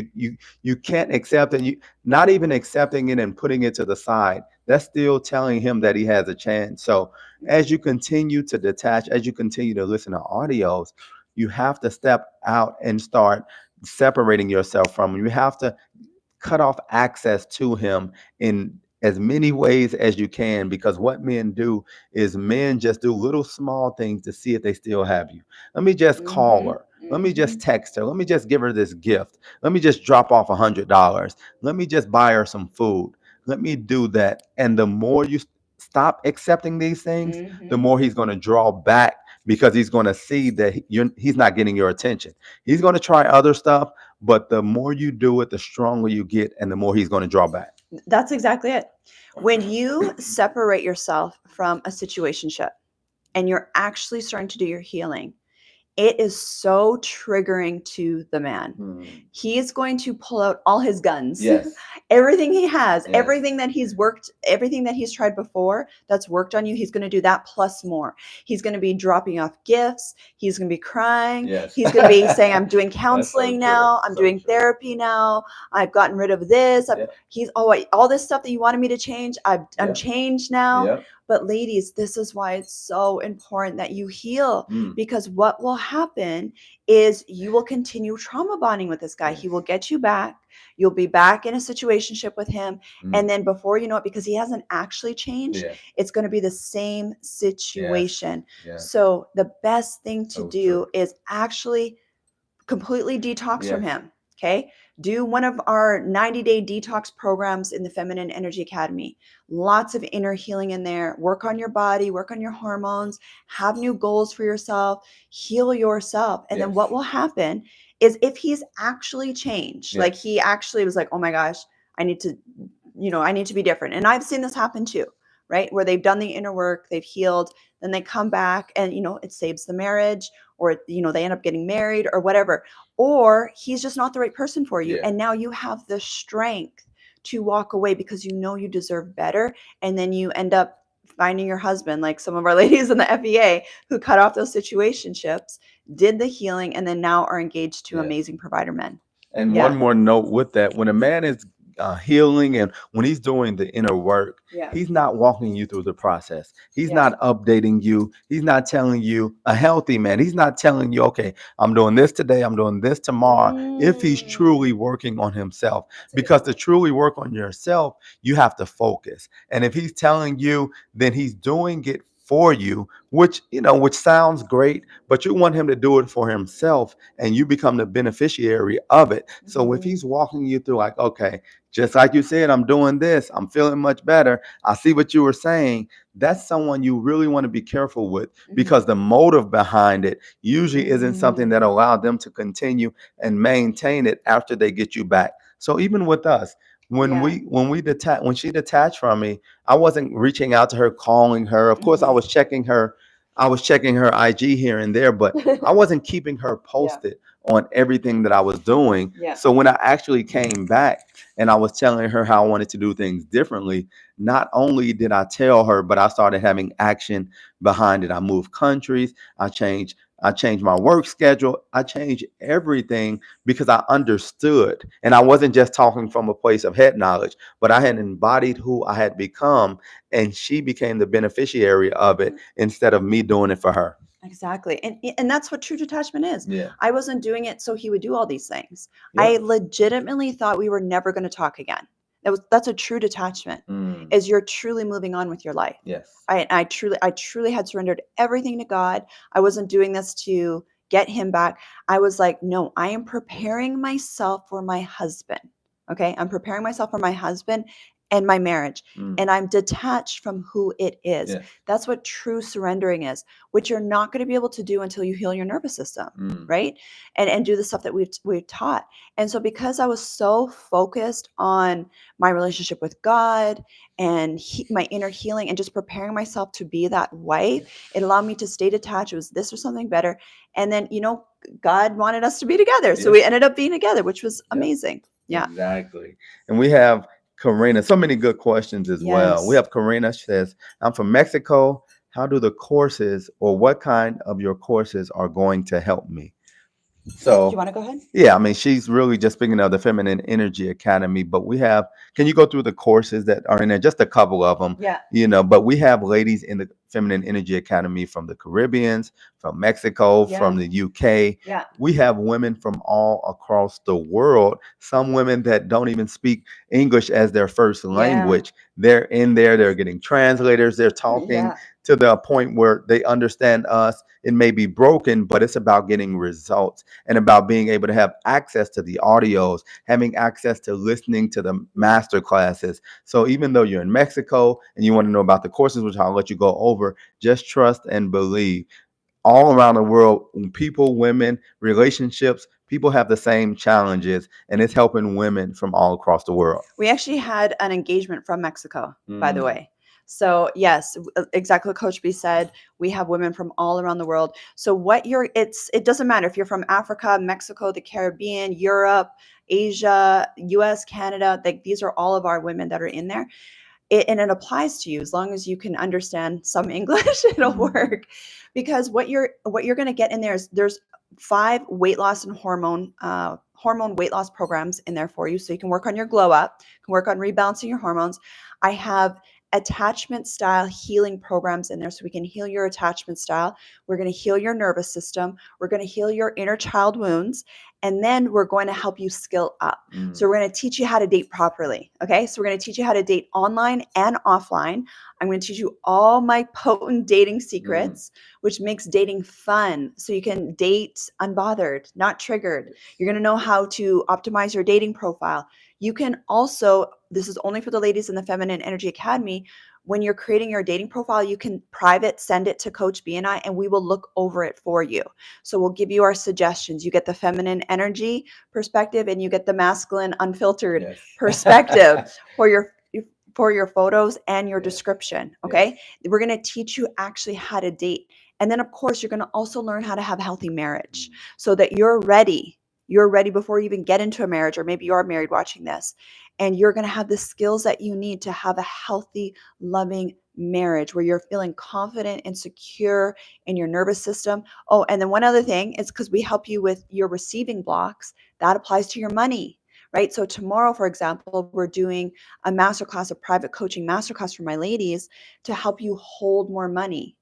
You can't accept it. You not even accepting it and putting it to the side. That's still telling him that he has a chance. So as you continue to detach, as you continue to listen to audios, you have to step out and start separating yourself from him. You have to cut off access to him in as many ways as you can, because what men do is men just do little small things to see if they still have you. Let me just call Mm-hmm. her. Let me just Mm-hmm. text her. Let me just give her this gift. Let me just drop off $100. Let me just buy her some food. Let me do that. And the more you stop accepting these things, the Mm-hmm. more he's going to draw back, because he's going to see that he's not getting your attention. He's going to try other stuff, but the more you do it, the stronger you get, and the more he's going to draw back. That's exactly it. When you separate yourself from a situationship and you're actually starting to do your healing, it is so triggering to the man. He is going to pull out all his guns. Yes. Everything he has, Yes. everything that he's worked, everything that he's tried before that's worked on you, he's going to do that plus more. He's going to be dropping off gifts. He's going to be crying. Yes. He's going to be saying, I'm doing That's so counseling true. now. I'm So doing true. therapy now. I've gotten rid of this. Yeah. He's, oh, all this stuff that you wanted me to change, I'm Yeah. changed now. Yep. But ladies, this is why it's so important that you heal, because what will happen is you will continue trauma bonding with this guy. Yes. He will get you back. You'll be back in a situationship with him. And then before you know it, because he hasn't actually changed, Yeah. it's going to be the same situation. Yes. So the best thing to So do true. is actually completely detox from Yes. him. Okay. Do one of our 90-day detox programs in the Feminine Energy Academy. Lots of inner healing in there. Work on your body, work on your hormones, have new goals for yourself, heal yourself. And then Yes. what will happen is, if he's actually changed, like Yes. he actually was like, oh my gosh, I need to, I need to be different. And I've seen this happen too, right? Where they've done the inner work, they've healed, then they come back and, it saves the marriage, or, they end up getting married or whatever. Or he's just not the right person for you. Yeah. And now you have the strength to walk away because you know you deserve better. And then you end up finding your husband, like some of our ladies in the FEA who cut off those situationships, did the healing, and then now are engaged to Yes. amazing provider men. And Yeah. one more note with that: when a man is healing and when he's doing the inner work, Yeah. he's not walking you through the process. He's Yeah. not updating you. He's not telling you, a healthy man, he's not telling you, okay, I'm doing this today, I'm doing this tomorrow. If he's truly working on himself, because to truly work on yourself, you have to focus. And if he's telling you, then he's doing it for you, which sounds great, but you want him to do it for himself, and you become the beneficiary of it. So if he's walking you through, like, okay, just like you said, I'm doing this, I'm feeling much better, I see what you were saying, that's someone you really want to be careful with, because the motive behind it usually isn't something that allowed them to continue and maintain it after they get you back. So even with us, when she detached from me, I wasn't reaching out to her, calling her. Of course, I was checking her IG here and there, but I wasn't keeping her posted on everything that I was doing. Yeah. So when I actually came back and I was telling her how I wanted to do things differently, not only did I tell her, but I started having action behind it. I moved countries. I changed my work schedule. I changed everything because I understood. And I wasn't just talking from a place of head knowledge, but I had embodied who I had become. And she became the beneficiary of it instead of me doing it for her. Exactly. And that's what true detachment is. Yeah. I wasn't doing it so he would do all these things. Yep. I legitimately thought we were never going to talk again. That's a true detachment. Is you're truly moving on with your life. Yes. I truly had surrendered everything to God. I wasn't doing this to get him back. I was like, no, I am preparing myself for my husband. Okay. I'm preparing myself for my husband and my marriage. And I'm detached from who it is. Yes. That's what true surrendering is, which you're not going to be able to do until you heal your nervous system, right? And do the stuff that we've taught. And so because I was so focused on my relationship with God and my inner healing and just preparing myself to be that wife, it allowed me to stay detached. It was this or something better. And then, God wanted us to be together. So we ended up being together, which was amazing. Yeah. Exactly. And we have Karina, so many good questions as well. We have Karina. She says, I'm from Mexico. How do the courses, or what kind of your courses are going to help me? Do you So want to go ahead? yeah, I mean, she's really just speaking of the Feminine Energy Academy, but we have, can you go through the courses that are in there? Just a couple of them, Yeah. but we have ladies in the Feminine Energy Academy from the Caribbeans, from Mexico, from Yeah. the UK. Yeah. We have women from all across the world, some women that don't even speak English as their first Yeah. language. They're in there, they're getting translators, they're talking Yeah. to the point where they understand us. It may be broken, but it's about getting results and about being able to have access to the audios, having access to listening to the master classes. So even though you're in Mexico and you want to know about the courses, which I'll let you go over, just trust and believe. All around the world, people, women, relationships, people have the same challenges, and it's helping women from all across the world. We actually had an engagement from Mexico, by the Mm, way. So yes, exactly what Coach B said. We have women from all around the world. So it doesn't matter if you're from Africa, Mexico, the Caribbean, Europe, Asia, US, Canada, like these are all of our women that are in there. And it applies to you as long as you can understand some English, it'll mm, work. Because what you're going to get in there is there's 5 weight loss and hormone weight loss programs in there for you, so you can work on your glow up, can work on rebalancing your hormones. I have attachment style healing programs in there, so we can heal your attachment style. We're going to heal your nervous system. We're going to heal your inner child wounds, and then we're going to help you skill up. So mm. we're going to teach you how to date properly. Okay. So we're going to teach you how to date online and offline. I'm going to teach you all my potent dating Mm. secrets, which makes dating fun. So you can date unbothered, not triggered. You're going to know how to optimize your dating profile. You can also, this is only for the ladies in the Feminine Energy Academy. When you're creating your dating profile, you can private send it to Coach B and we will look over it for you. So we'll give you our suggestions. You get the feminine energy perspective and you get the masculine unfiltered Yes. perspective for your photos and your Yes. description. Yes. Okay. We're going to teach you actually how to date. And then of course you're going to also learn how to have healthy marriage Mm. so that you're ready. You're ready before you even get into a marriage, or maybe you are married watching this, and you're going to have the skills that you need to have a healthy, loving marriage where you're feeling confident and secure in your nervous system. Oh, and then one other thing is because we help you with your receiving blocks, that applies to your money, right? So tomorrow, for example, we're doing a masterclass, a private coaching masterclass for my ladies to help you hold more money,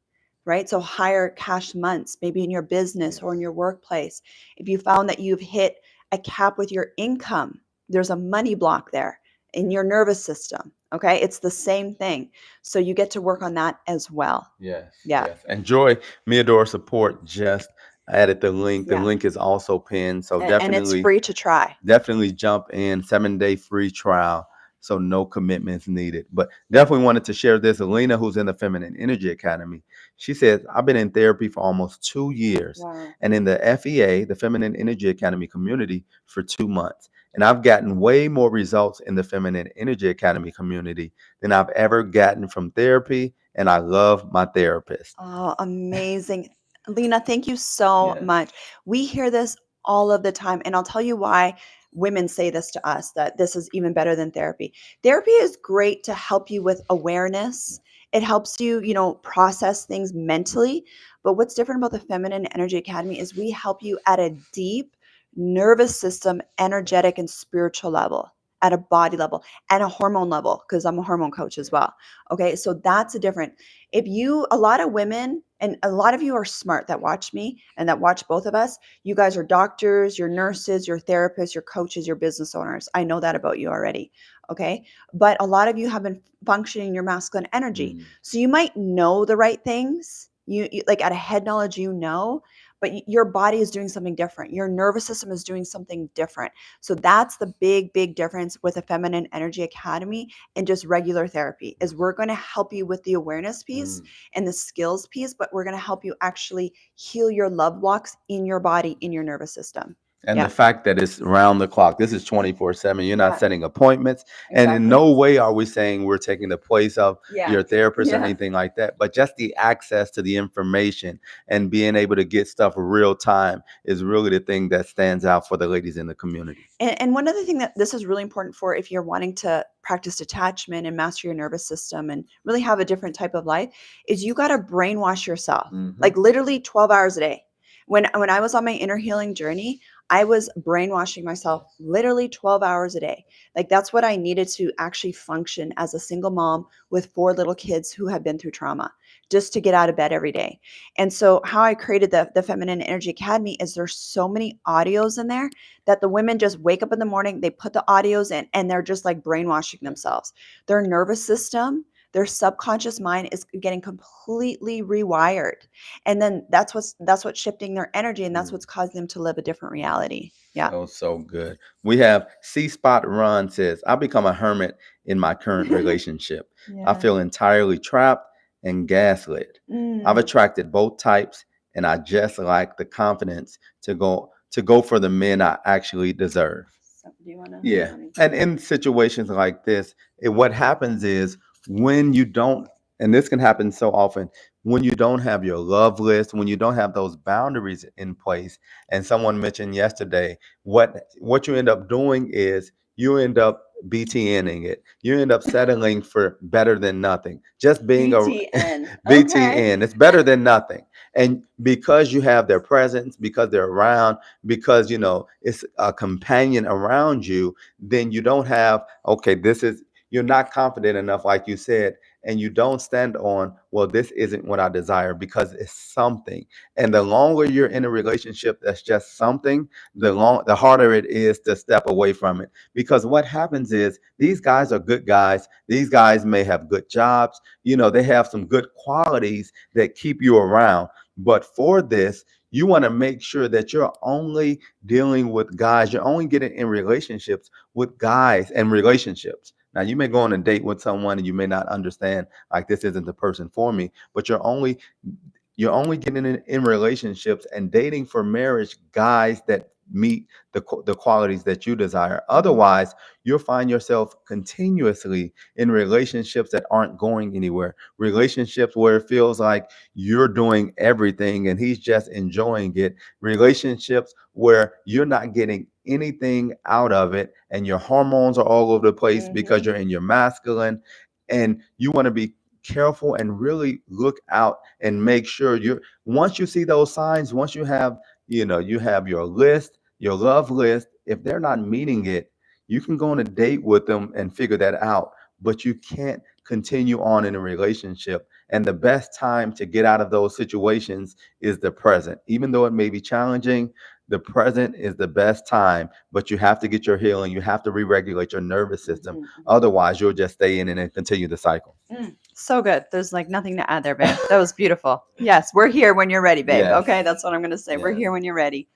right? So higher cash months, maybe in your business Yes. or in your workplace. If you found that you've hit a cap with your income, there's a money block there in your nervous system. Okay. It's the same thing. So you get to work on that as well. Yes, Yeah. yes. And Joy, Adora support just added the link. The Yeah. link is also pinned. So And it's definitely, free to try. definitely jump in. 7-day free trial. So no commitments needed. But definitely wanted to share this. Alina, who's in the Feminine Energy Academy, she says, I've been in therapy for almost 2 years Wow. and in the FEA, the Feminine Energy Academy community, for 2 months. And I've gotten way more results in the Feminine Energy Academy community than I've ever gotten from therapy. And I love my therapist. Oh, amazing. Lena, thank you so Yes. much. We hear this all of the time, and I'll tell you why women say this to us, that this is even better than therapy. Therapy is great to help you with awareness. It helps you, process things mentally. But what's different about the Feminine Energy Academy is we help you at a deep nervous system, energetic, and spiritual level, at a body level, and a hormone level, because I'm a hormone coach as well. Okay, so that's a different. A lot of women, and a lot of you are smart that watch me and that watch both of us, you guys are doctors, you're nurses, you're therapists, you're coaches, you're business owners. I know that about you already. Okay. But a lot of you have been functioning in your masculine energy. Mm. So you might know the right things. You like at a head knowledge, but your body is doing something different. Your nervous system is doing something different. So that's the big, big difference with a Feminine Energy Academy and just regular therapy is we're going to help you with the awareness piece Mm. and the skills piece, but we're going to help you actually heal your love blocks in your body, in your nervous system. And the Yeah. fact that it's round the clock, this is 24/7. You're not Yeah, setting appointments. And in exactly. no way are we saying we're taking the place of Yeah. your therapist or Yeah. anything like that. But just the access to the information and being able to get stuff real time is really the thing that stands out for the ladies in the community. And one other thing that this is really important for if you're wanting to practice detachment and master your nervous system and really have a different type of life is you got to brainwash yourself Hmm. like literally 12 hours a day. When I was on my inner healing journey, I was brainwashing myself literally 12 hours a day. Like that's what I needed to actually function as a single mom with 4 little kids who have been through trauma, just to get out of bed every day. And so how I created the Feminine Energy Academy is there's so many audios in there that the women just wake up in the morning, they put the audios in, and they're just like brainwashing themselves. Their nervous system, their subconscious mind is getting completely rewired. And then that's what's shifting their energy, and that's Mm. what's causing them to live a different reality. Yeah. So good. We have C Spot Ron says, I become a hermit in my current relationship. I Yeah. feel entirely trapped and gaslit. I've Mm. attracted both types and I just lack the confidence to go for the men I actually deserve. So, do you want to? Yeah. And in situations like this, what happens is when you don't, and this can happen so often, when you don't have your love list, when you don't have those boundaries in place, and someone mentioned yesterday, what you end up doing is you end up BTNing it. You end up settling for better than nothing. Just being a BTN. Okay. BTN, it's better than nothing. And because you have their presence, because they're around, because it's a companion around you, then you don't have, okay, you're not confident enough, like you said, and you don't stand on, well, this isn't what I desire, because it's something. And the longer you're in a relationship that's just something, the harder it is to step away from it. Because what happens is these guys are good guys. These guys may have good jobs, they have some good qualities that keep you around. But for this, you want to make sure that you're only dealing with guys, you're only getting in relationships with guys and relationships. Now, you may go on a date with someone and you may not understand, like, this isn't the person for me, but you're only getting in relationships and dating for marriage guys that meet the qualities that you desire. Otherwise, you'll find yourself continuously in relationships that aren't going anywhere, relationships where it feels like you're doing everything and he's just enjoying it, relationships where you're not getting anything out of it and your hormones are all over the place because Mm-hmm. you're in your masculine. And you want to be careful and really look out and make sure once you see those signs, once you have your list, your love list, if they're not meeting it, you can go on a date with them and figure that out. But you can't continue on in a relationship. And the best time to get out of those situations is the present. Even though it may be challenging, the present is the best time, but you have to get your healing. You have to re-regulate your nervous system. Mm-hmm. Otherwise, you'll just stay in it and continue the cycle. So good. There's like nothing to add there, babe. That was beautiful. Yes, we're here when you're ready, babe. Yes. Okay, that's what I'm gonna say. We're Yes. here when you're ready.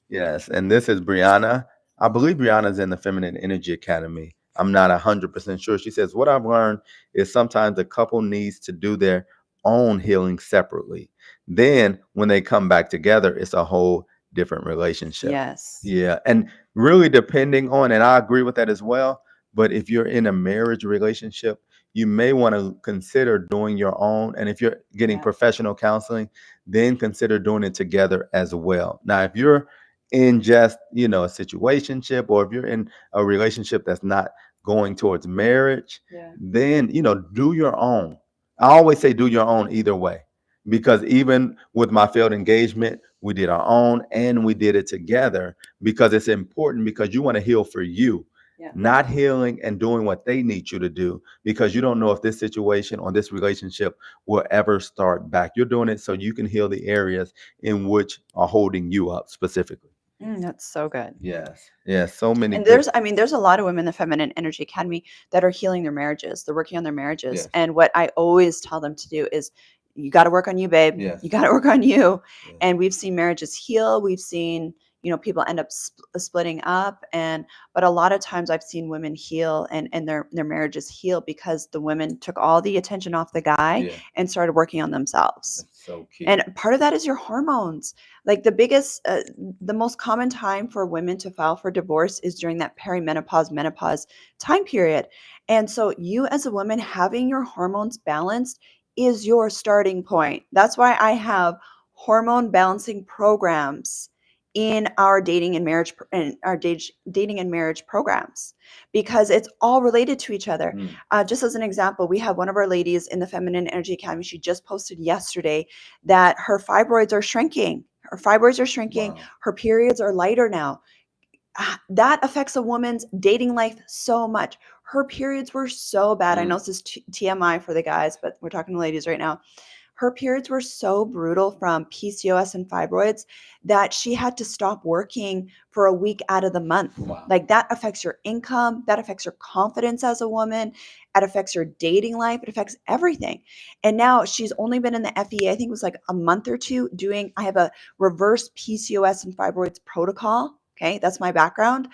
Yes, and this is Brianna. I believe Brianna's in the Feminine Energy Academy. I'm not 100% sure. She says, what I've learned is sometimes a couple needs to do their own healing separately. Then when they come back together, it's a whole different relationship. Yes. Yeah, and really depending on, and I agree with that as well, but if you're in a marriage relationship, you may want to consider doing your own. And if you're getting Yeah. professional counseling, then consider doing it together as well. Now, if you're in just a situationship, or if you're in a relationship that's not going towards marriage, Yeah. then do your own. I always say do your own either way, because even with my failed engagement, we did our own and we did it together, because it's important, because you want to heal for you. Yeah. Not healing and doing what they need you to do, because you don't know if this situation or this relationship will ever start back. You're doing it so you can heal the areas in which are holding you up specifically. That's so good. Yes. Yes. So many And good. there's a lot of women in the Feminine Energy Academy that are healing their marriages. They're working on their marriages. Yes. And what I always tell them to do is you got to work on you, babe. Yes. You got to work on you. Yes. And we've seen marriages heal. We've seen, people end up splitting up. But a lot of times I've seen women heal and their marriages heal because the women took all the attention off the guy Yeah. and started working on themselves. That's so key. And part of that is your hormones. Like the most common time for women to file for divorce is during that perimenopause, menopause time period. And so you as a woman having your hormones balanced is your starting point. That's why I have hormone balancing programs in our dating and marriage dating and marriage programs, because it's all related to each other. Just as an example, we have one of our ladies in the Feminine Energy Academy. She just posted yesterday that her fibroids are shrinking. Her fibroids are shrinking. Wow. Her periods are lighter now. That affects a woman's dating life so much. Her periods were so bad. I know this is TMI for the guys, but we're talking to ladies right now. Her periods were so brutal from PCOS and fibroids that she had to stop working for a week out of the month. Wow. Like that affects your income, that affects your confidence as a woman, it affects your dating life, it affects everything. And now she's only been in the FEA, I think it was like a month or two doing, I have a reverse PCOS and fibroids protocol. Okay, that's my background.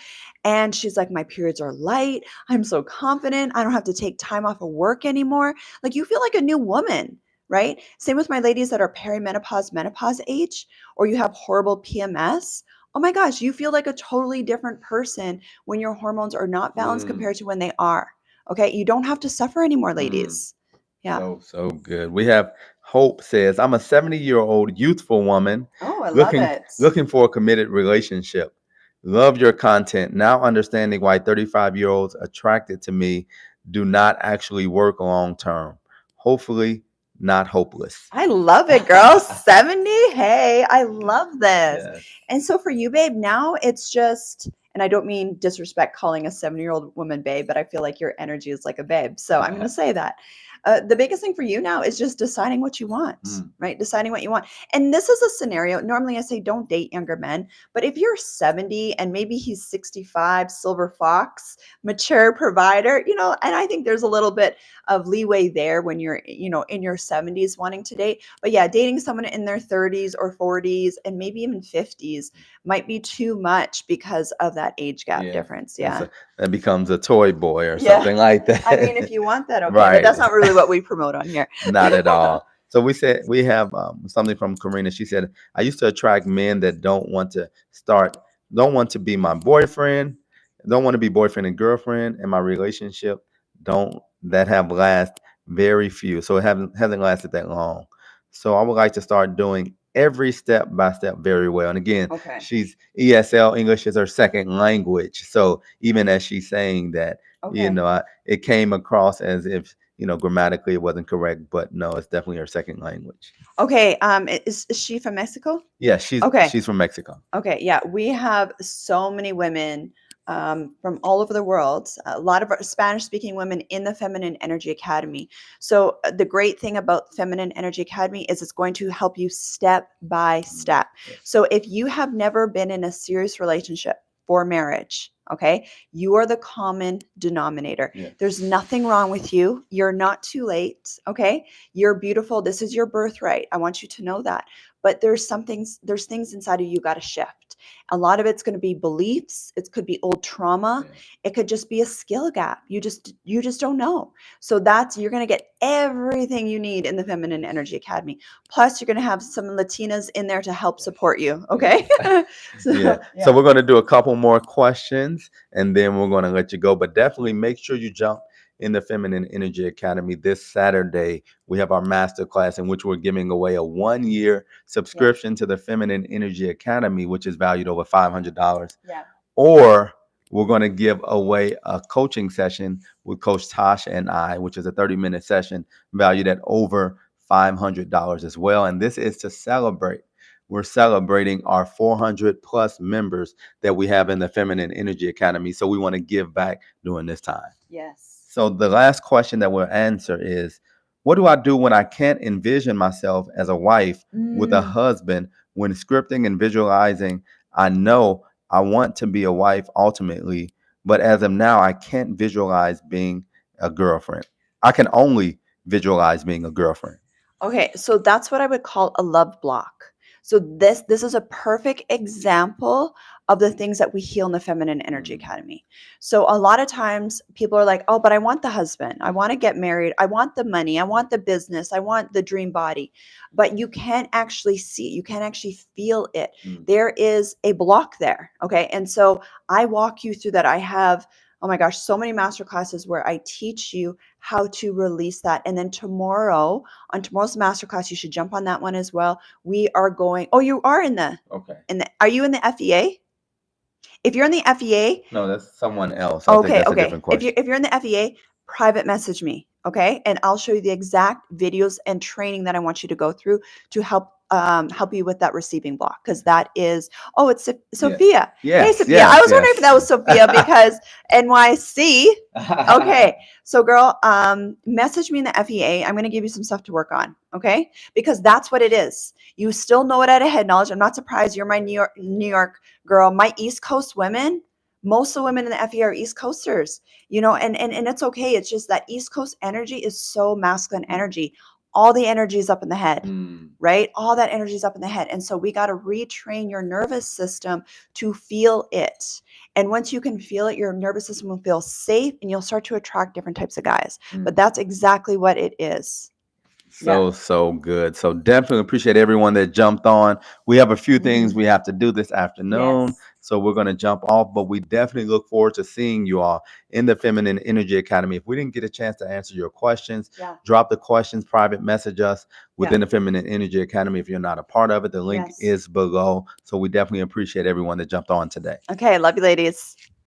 And she's like, my periods are light. I'm so confident. I don't have to take time off of work anymore. Like you feel like a new woman, right? Same with my ladies that are perimenopause, menopause age, or you have horrible PMS. Oh my gosh, you feel like a totally different person when your hormones are not balanced compared to when they are. Okay, you don't have to suffer anymore, ladies. Yeah. So good. We have Hope says, I'm a 70-year-old youthful woman Oh, I love looking it. looking for a committed relationship. Love your content. Now understanding why 35-year-olds attracted to me do not actually work long term. Hopefully not hopeless. I love it, girl. 70. Hey, I love this. Yes. And so for you, babe, now it's just, and I don't mean disrespect calling a 70-year-old woman babe, but I feel like your energy is like a babe. So I'm going to say that. The biggest thing for you now is just deciding what you want, right? Deciding what you want. And this is a scenario. Normally I say don't date younger men, but if you're 70 and maybe he's 65, silver fox, mature provider, and I think there's a little bit of leeway there when you're, in your 70s wanting to date. But yeah, dating someone in their 30s or 40s and maybe even 50s might be too much because of that age gap difference. Yeah. So that becomes a toy boy or something like that. I mean, if you want that, okay. Right. But that's not really what we promote on here. Not at all. So we have something from Karina. She said, I used to attract men that don't want to be my boyfriend, don't want to be boyfriend and girlfriend, and my relationship don't that have last very few. So it hasn't lasted that long. So I would like to start doing every step by step very well. And again, Okay. she's ESL, English is her second language. So even as she's saying that, it came across as if grammatically it wasn't correct, but no, it's definitely her second language. Okay. Is she from Mexico? Yeah, she's from Mexico. Okay. Yeah. We have so many women from all over the world, a lot of Spanish speaking women in the Feminine Energy Academy. So the great thing about Feminine Energy Academy is it's going to help you step by step. So if you have never been in a serious relationship for marriage, okay, you are the common denominator. There's nothing wrong with you. You're not too late. Okay. You're beautiful. This is your birthright. I want you to know that. But there's things inside of you got to shift. A lot of it's going to be beliefs. It could be old trauma. It could just be a skill gap. You just don't know. So you're going to get everything you need in the Feminine Energy Academy. Plus you're going to have some Latinas in there to help support you. Okay. So we're going to do a couple more questions and then we're going to let you go, but definitely make sure you jump in the Feminine Energy Academy this Saturday. We have our master class in which we're giving away a 1-year subscription to the Feminine Energy Academy, which is valued over $500. Or we're going to give away a coaching session with Coach Tasha and I, which is a 30-minute session valued at over $500 as well. And this is to celebrate. We're celebrating our 400 plus members that we have in the Feminine Energy Academy. So we want to give back during this time. Yes. So the last question that we'll answer is, what do I do when I can't envision myself as a wife with a husband when scripting and visualizing? I know I want to be a wife ultimately, but as of now, I can't visualize being a girlfriend. I can only visualize being a girlfriend. Okay, so that's what I would call a love block. So this is a perfect example of the things that we heal in the Feminine Energy Academy. So a lot of times people are like, oh, but I want the husband. I want to get married. I want the money. I want the business. I want the dream body. But you can't actually see it. You can't actually feel it. There is a block there. Okay. And so I walk you through that. I have, oh my gosh, so many master classes where I teach you how to release that. And then on tomorrow's masterclass, you should jump on that one as well. We are going, oh, you are are you in the FEA? If you're in the FEA. No, that's someone else. I think that's a different question. If you're in the FEA, private message me. Okay. And I'll show you the exact videos and training that I want you to go through to help you with that receiving block. Because that is, oh, it's Yeah. Sophia. Hey, Yes, Sophia. I yes, was wondering if that was Sophia because NYC. Okay. So, girl, message me in the FEA. I'm going to give you some stuff to work on. Okay. Because that's what it is. You still know it at a head knowledge. I'm not surprised. You're my New York girl. My East Coast women, most of the women in the FEA are East Coasters, and it's okay. It's just that East Coast energy is so masculine energy. All the energy is up in the head, right? All that energy is up in the head. And so we got to retrain your nervous system to feel it. And once you can feel it, your nervous system will feel safe and you'll start to attract different types of guys. But that's exactly what it is. So good. So definitely appreciate everyone that jumped on. We have a few things we have to do this afternoon. Yes. So we're going to jump off, but we definitely look forward to seeing you all in the Feminine Energy Academy. If we didn't get a chance to answer your questions, drop the questions, private message us within the Feminine Energy Academy. If you're not a part of it, the link is below. So we definitely appreciate everyone that jumped on today. Okay. Love you, ladies.